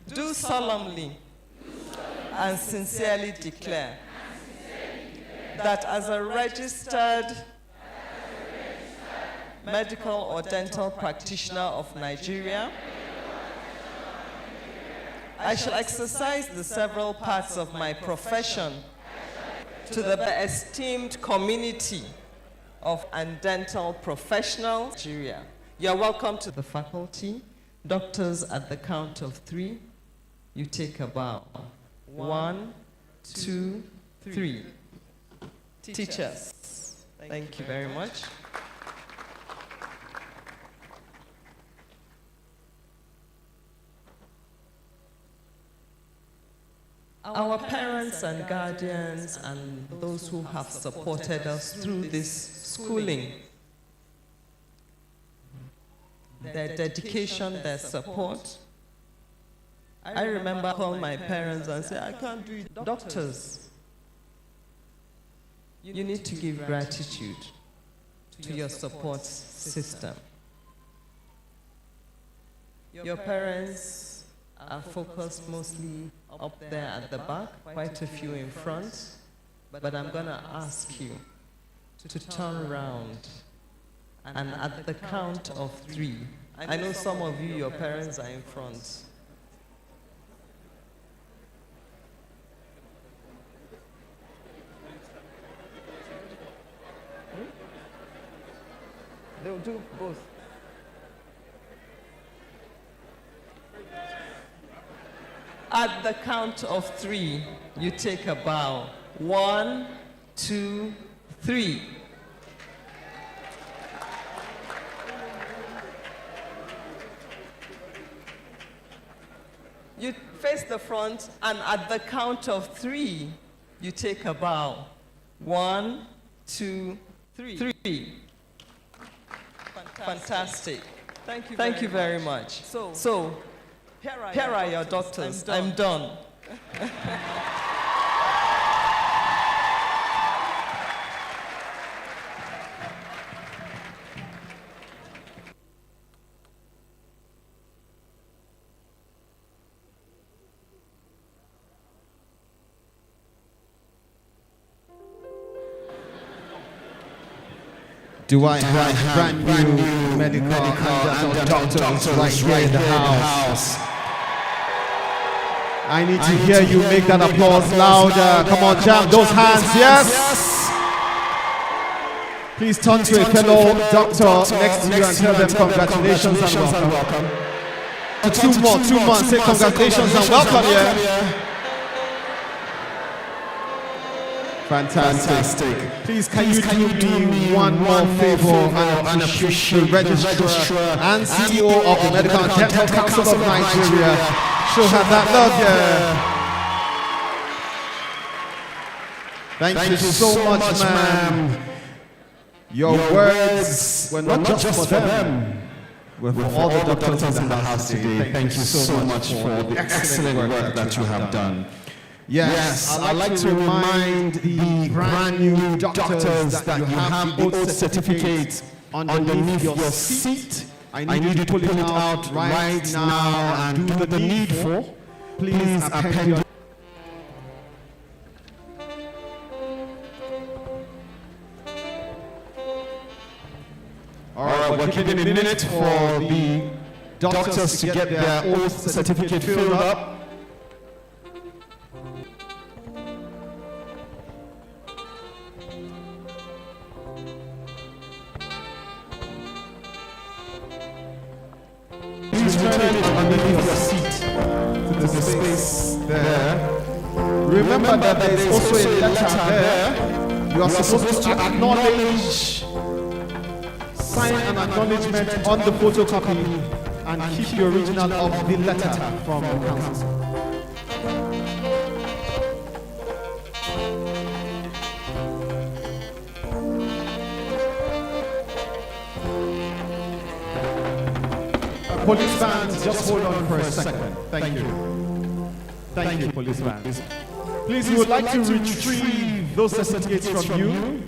do solemnly and sincerely declare that as a registered medical or dental practitioner of Nigeria, I shall exercise the several parts of my profession to the esteemed community of and dental professionals in Nigeria. You're welcome to the faculty. Doctors, at the count of 3, you take a bow. 1, 2, 3. Teachers, thank you very much. Our parents and guardians and those who have supported us through this schooling, their dedication, their support. I remember calling my parents and say, I can't do it. Doctors, you need to give gratitude to your support system. Your parents are focused mostly up there at the back, quite a few in front, but I'm going to ask you to turn around and at the count of 3, I know some of you, your parents are in front. They'll do both. At the count of 3, you take a bow. 1, 2, 3. You face the front, and at the count of 3, you take a bow. 1, 2, 3. Fantastic. Thank you very much. So, here are your doctors. I'm done. Do I have brand new medical and doctors right here in the house? I need to hear you make that applause louder. Come on, jam those hands, yes? Please turn to a fellow doctor next to you and tell them congratulations and welcome. Two more, say congratulations and welcome, yeah? Fantastic. Please, can you do me one more favor and appreciate the registrar and CEO of the Medical and Dental Council of Nigeria. Show her that love, yeah. Thank you so much, ma'am. Your words were not just for them, were for all the doctors in the house today. Thank you so much for the excellent work that you have done. Yes, I'd like to remind the brand new doctors that you have the oath certificate underneath your seat. I need you to pull it out right now and do the needful. Please append your... All right, we're giving a minute for the doctors to get their oath certificate filled up. Please turn it underneath your seat to the space there. Remember that there is also a letter there. You are supposed to acknowledge, sign an acknowledgement on the photocopy and keep the original of the letter from the council. Police band, just hold on for a second. Thank you. Thank you, police band. Please, we would like to retrieve those certificates from you.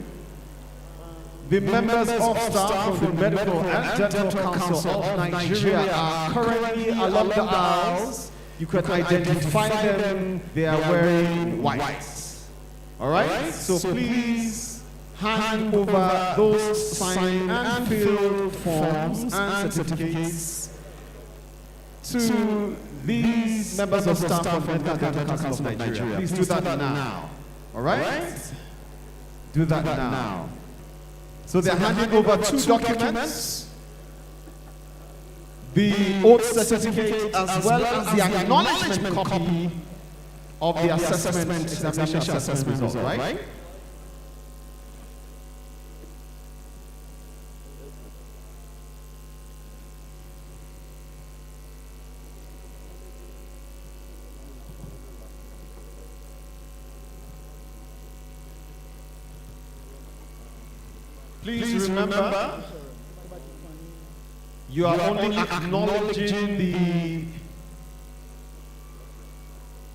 The members of staff from the Medical and Dental Council of Nigeria are currently along the aisles. You can identify them. They are wearing white. All right? So please hand over those signed and filled forms and certificates to these members of staff from the Medical and Dental Council of Nigeria. Please do that now. All right? Do that now. So they're handing over 2 documents, the oath certificate as well as the acknowledgement copy of the examination assessment result, right? Please remember, you are only acknowledging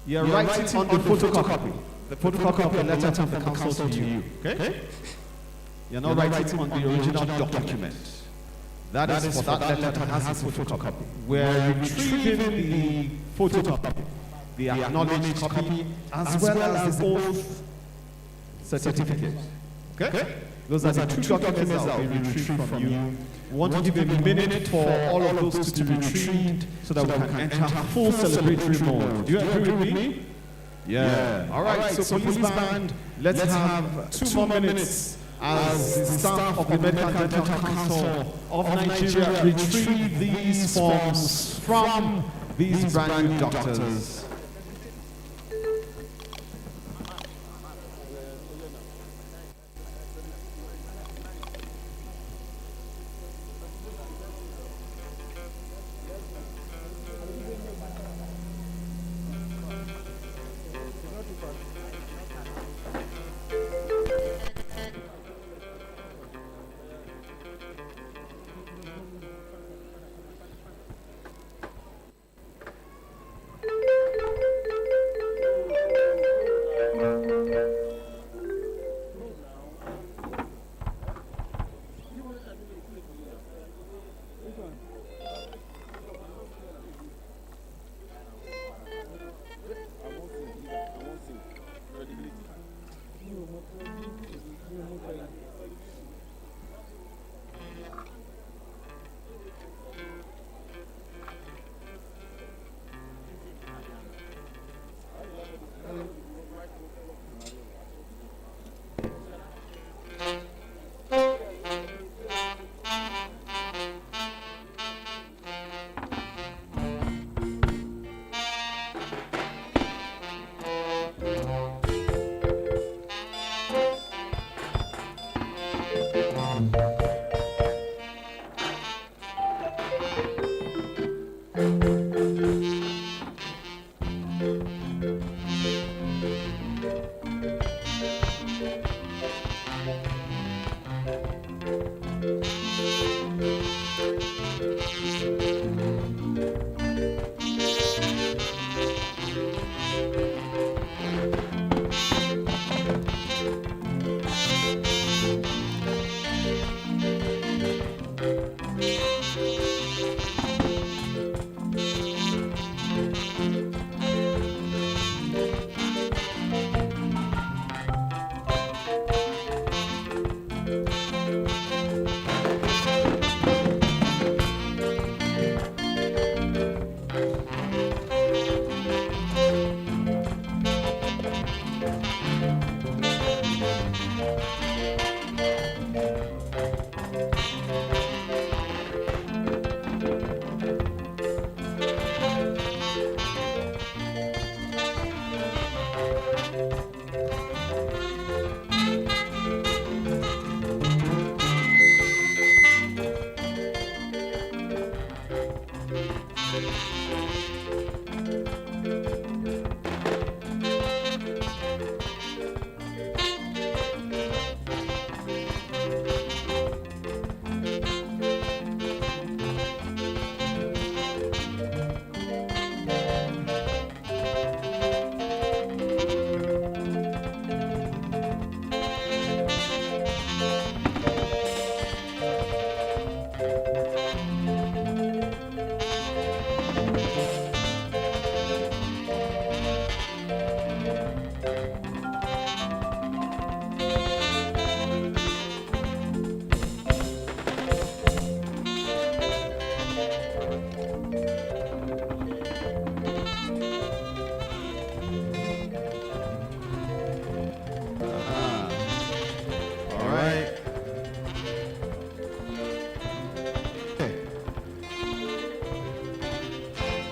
you are writing on the photocopy of the letter from the council to you, okay? You're not writing on the original document. That is for that letter that has a photocopy. We're retrieving the photocopy, the acknowledged copy, as well as the oath certificate, okay? Those are the 2 documents that will be retrieved from you. We want to give a minute for all of those to be retrieved so that we can enter full celebratory mode. Do you agree with me? Yeah. All right, so police band, let's have 2 more minutes as the staff of the Medical and Dental Council of Nigeria retrieve these forms from these brand new doctors.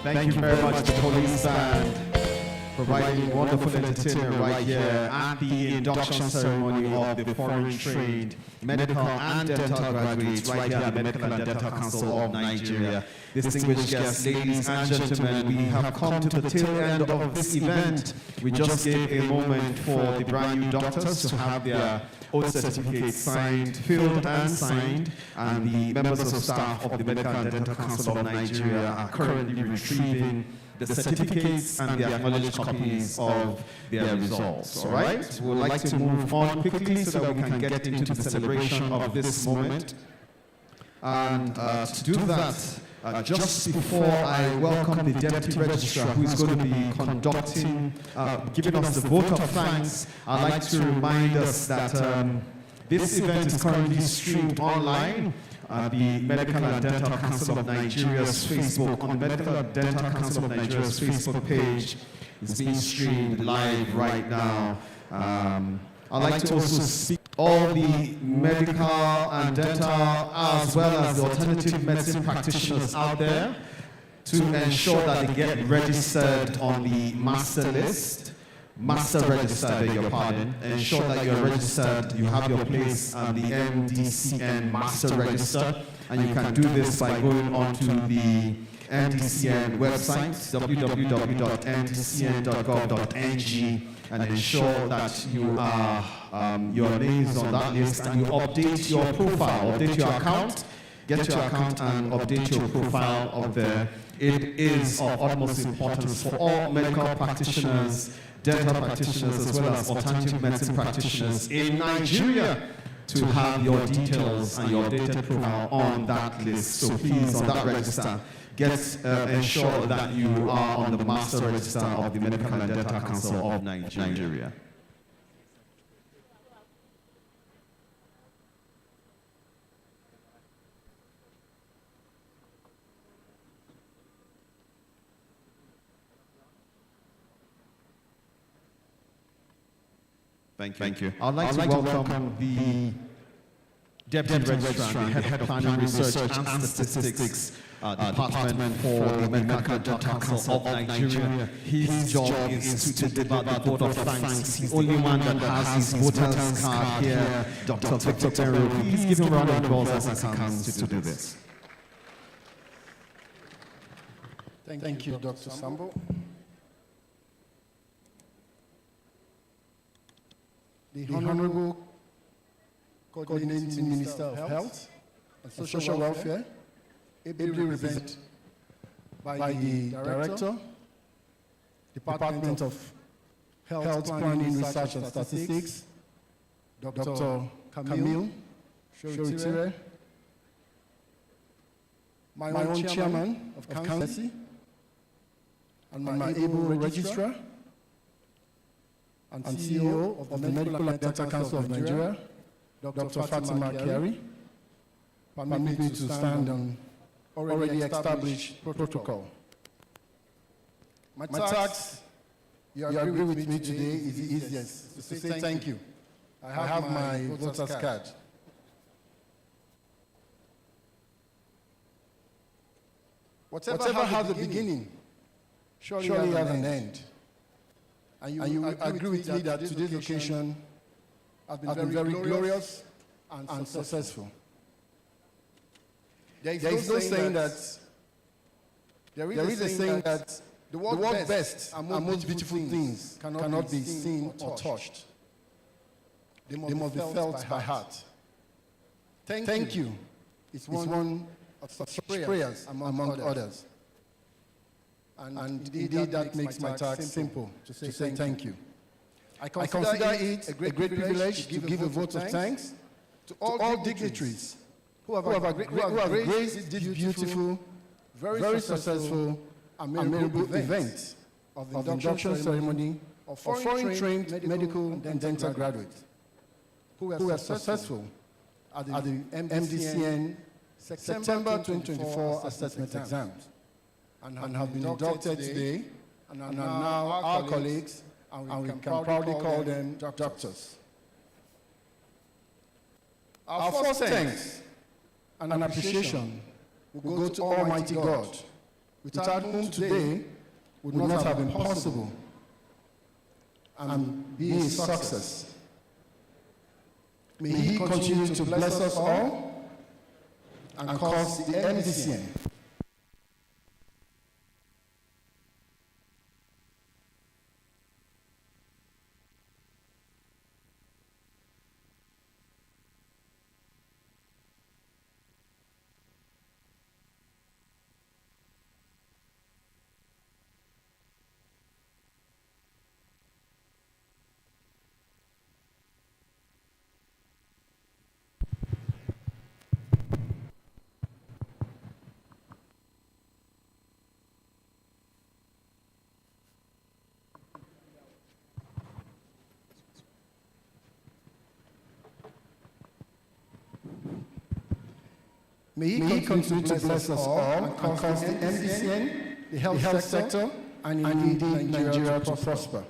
Thank you very much, the police band, providing wonderful entertainment right here at the induction ceremony of the foreign-trained medical and dental graduates right here at the Medical and Dental Council of Nigeria. Distinguished guests, ladies and gentlemen, we have come to the tail end of this event. We just gave a moment for the brand new doctors to have their oath certificates signed, filled and signed, and the members of staff of the Medical and Dental Council of Nigeria are currently retrieving the certificates and the acknowledged copies of their results. All right? We would like to move on quickly so that we can get into the celebration of this moment. And to do that, just before I welcome the Deputy Registrar who is going to be conducting, giving us the vote of thanks, I'd like to remind us that this event is currently streamed online at the Medical and Dental Council of Nigeria's Facebook. On the Medical and Dental Council of Nigeria's Facebook page, it's being streamed live right now. I'd like to also speak all the medical and dental as well as the alternative medicine practitioners out there to ensure that they get registered on the master list. Master register, I beg your pardon. Ensure that you're registered, you have your place on the MDCN master register, and you can do this by going onto the NDCN website, www.ndcn.gov.ng, and ensure that you are, your name is on that list, and you update your profile, update your account, get your account and update your profile up there. It is of utmost importance for all medical practitioners, dental practitioners, as well as alternative medicine practitioners in Nigeria to have your details and your updated profile on that list. So please, on that register, ensure that you are on the master register of the Medical and Dental Council of Nigeria. Thank you. I'd like to welcome the Deputy Registrar and the Head of Planning, Research and Statistics Department for the Medical Dental Council of Nigeria. His job is to deliver the vote of thanks. He's the only one that has his voter's card here. Dr. Victor Terry, please give him a round of applause as he comes to do this. Thank you, Dr. Sambo. The Honorable Coordinating Minister of Health and Social Welfare, ably represented by the Director, Department of Health Planning, Research and Statistics, Dr. Camille Shoritire, my own Chairman of Council, and my able Registrar and CEO of the Medical and Dental Council of Nigeria, Dr. Fatima Kiari, permit me to stand on already established protocol. My task, you agree with me today, is the easiest, to say thank you. I have my voter's card. Whatever has a beginning, surely has an end. And you agree with me that today's occasion has been very glorious and successful. There is no saying that the world's best and most beautiful things cannot be seen or touched. They must be felt by heart. Thank you. It's one of such prayers among others. And indeed that makes my task simple, to say thank you. I consider it a great privilege to give a vote of thanks to all dignitaries who have graced this beautiful, very successful, and memorable event of the induction ceremony of foreign-trained medical and dental graduates who were successful at the MDCN September 2024 assessment exams and have been inducted today and are now our colleagues, and we can proudly call them doctors. Our first thanks and appreciation will go to Almighty God, without whom today would not have been possible and be a success. May He continue to bless us all and cause the MDCN May He continue to bless us all and cause the MDCN, the health sector, and indeed Nigeria to prosper.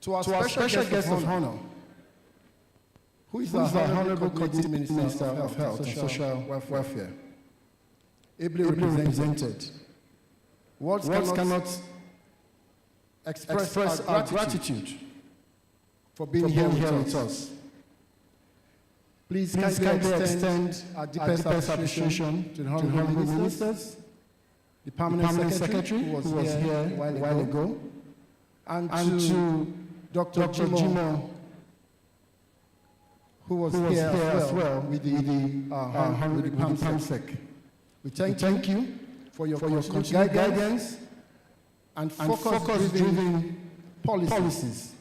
To our special guest of honor, who is the Honorable Coordinating Minister of Health and Social Welfare, ably represented. Words cannot express our gratitude for being here with us. Please kindly extend our deepest appreciation to the Honorable Ministers, the Permanent Secretary, who was here a while ago, and to Dr. Jimo, who was here as well with the PAMSEC. We thank you for your continued guidance and focus-driven policies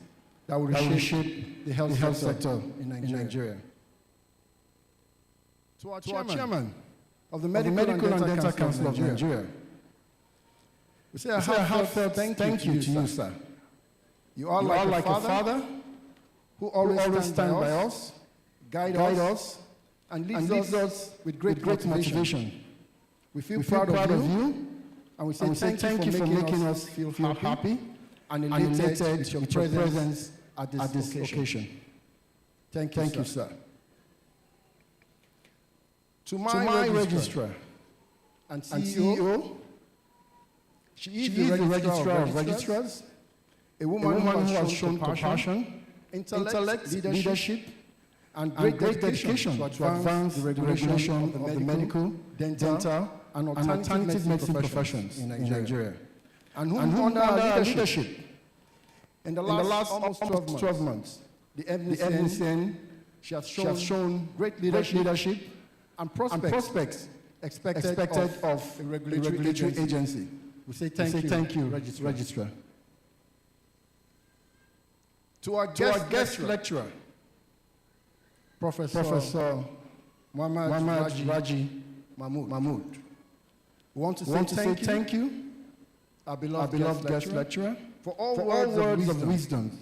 that will reshape the health sector in Nigeria. To our chairman of the Medical and Dental Council of Nigeria, we say a heartfelt thank you to you, sir. You are like a father who always stands by us, guide us, and leads us with great motivation. We feel proud of you, and we say thank you for making us feel happy and elated with your presence at this occasion. Thank you, sir. To my registrar and CEO, she is the registrar of registrars, a woman who has shown compassion, intellect, leadership, and great dedication to advance the regulation of the medical, dental, and alternative medicine professions in Nigeria. And who under her leadership, in the last almost 12 months, the MNCN, she has shown great leadership and prospects expected of a regulatory agency. We say thank you, Registrar. To our guest lecturer, Professor Muhammad Raji Mahmood. We want to say thank you, our beloved guest lecturer, for all words of wisdom.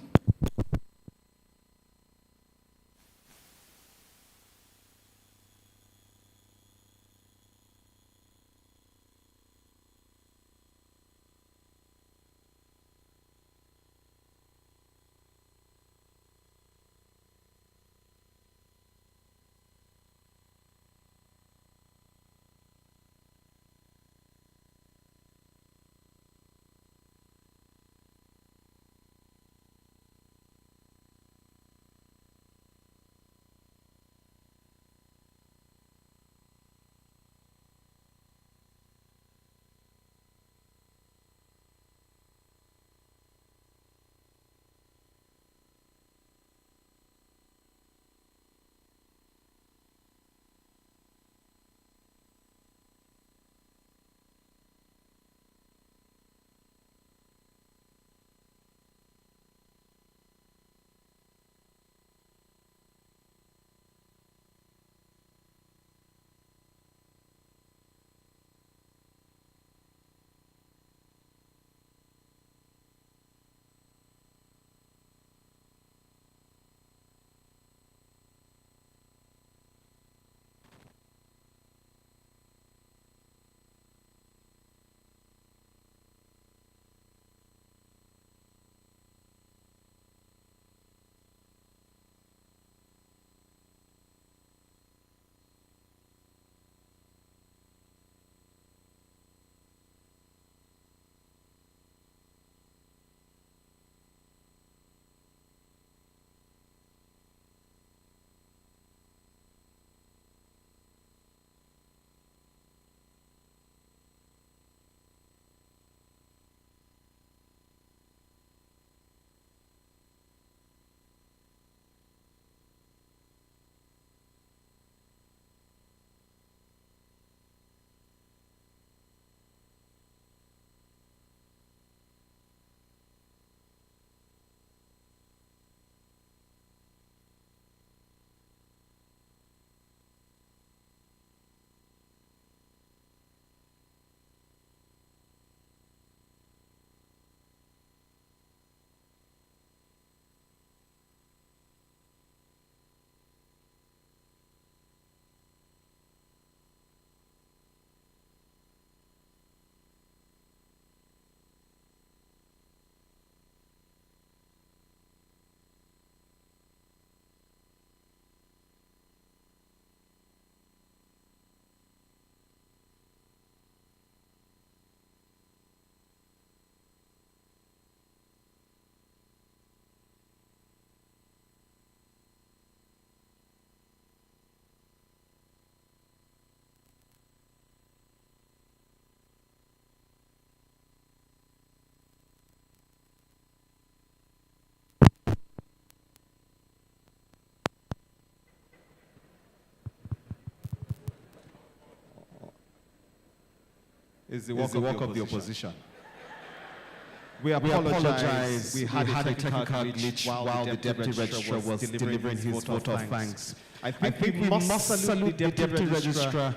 Is the work of the opposition. We apologize. We had a technical glitch while the Deputy Registrar was delivering his vote of thanks. I think we must salute the Deputy Registrar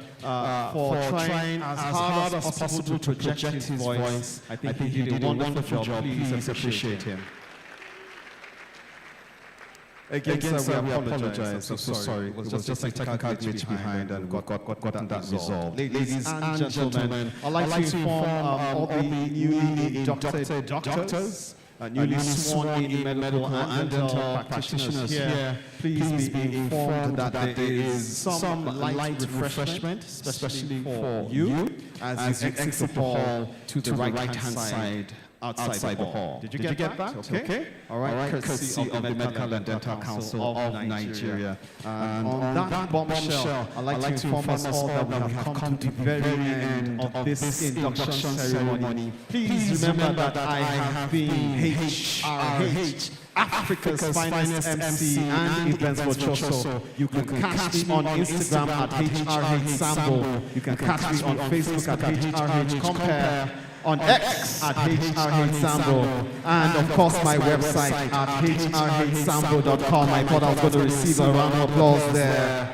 for trying as hard as possible to project his voice. I think he did a wonderful job. Please appreciate him. Again, sir, we apologize. I'm so sorry. It was just a technical glitch behind and gotten that resolved. Ladies and gentlemen, I'd like to inform all the newly inducted doctors newly sworn in medical and dental practitioners here, please be informed that there is some light refreshment, especially for you, as you exit the hall to the right-hand side outside the hall. Did you get that? Okay. All right. Courtesy of the Medical and Dental Council of Nigeria. And on that bombshell, I'd like to inform us all that we have come to the very end of this induction ceremony. Please remember that I have been HRH, Africa's finest MC and events virtuoso. You can catch me on Instagram at HRH Sambo. You can catch me on Facebook at HRH Compare, on X at HRH Sambo, and of course my website at hrhsambo.com. I thought I was going to receive a round of applause there.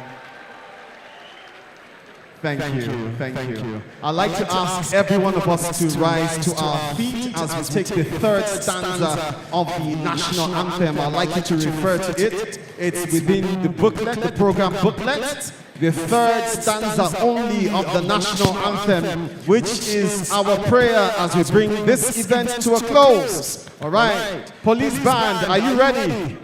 Thank you. I'd like to ask every one of us to rise to our feet as we take the third stanza of the national anthem. I'd like you to refer to it. It's within the booklet, the program booklet. The third stanza only of the national anthem, which is our prayer as we bring this event to a close. All right. Police band, are you ready?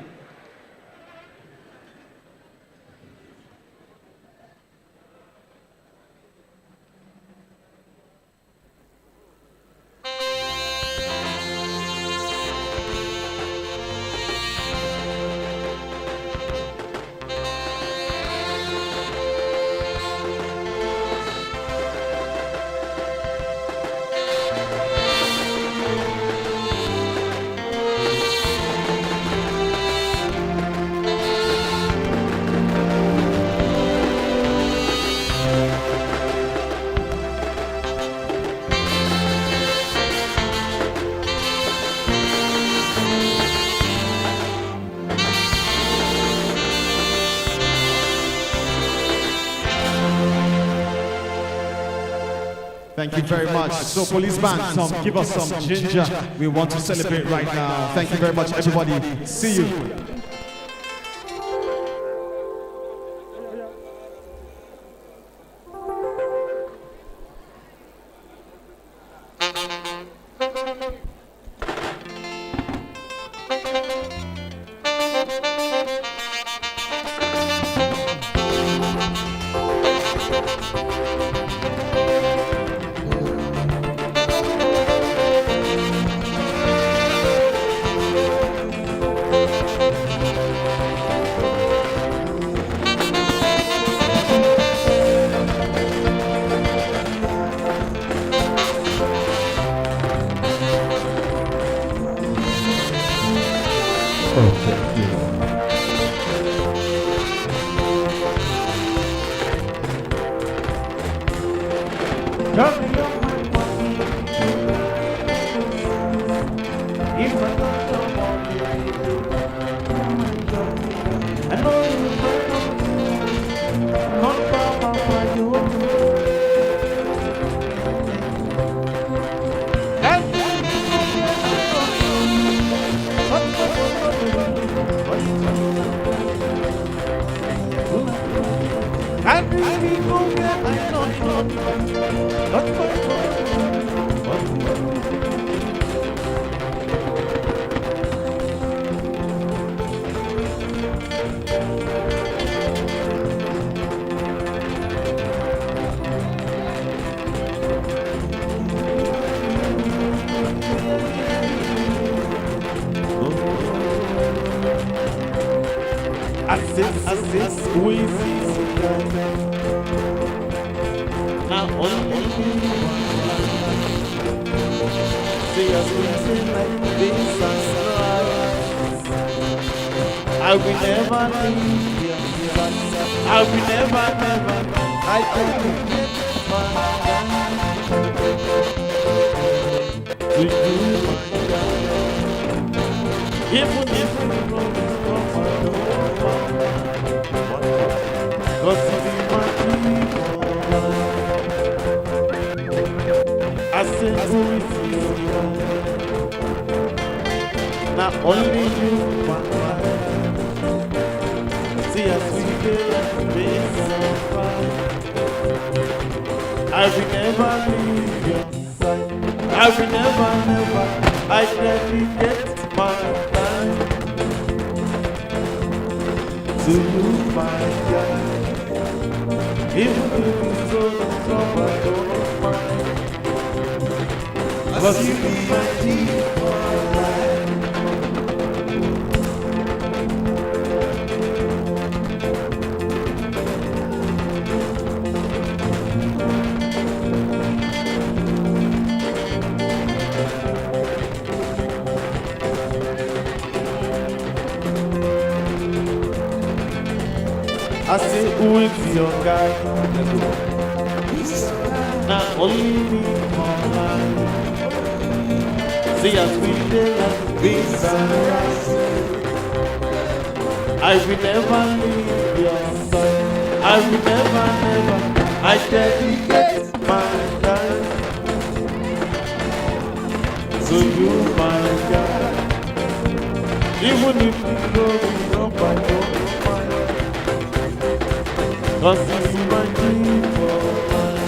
Thank you very much. So police band, give us some ginger. We want to celebrate right now. Thank you very much, everybody. See you. I will never leave you. I will never, never. I will get to you, my God. Even if you promise from my door, cause you be my people. I said, who is you? Not only you, my God. See us sweet be so fine. I will never leave your side. I will never, never. I dedicate my life. To you, my God. Even if it's so strong, I don't mind. 'Cause you be my deeper life. I say, who is your guy? Now only me online. See as we did like this I will never leave your side. I will never, never. I dedicate my life to you, my God. Even if you go up, I don't mind. 'Cause it's my dream for life.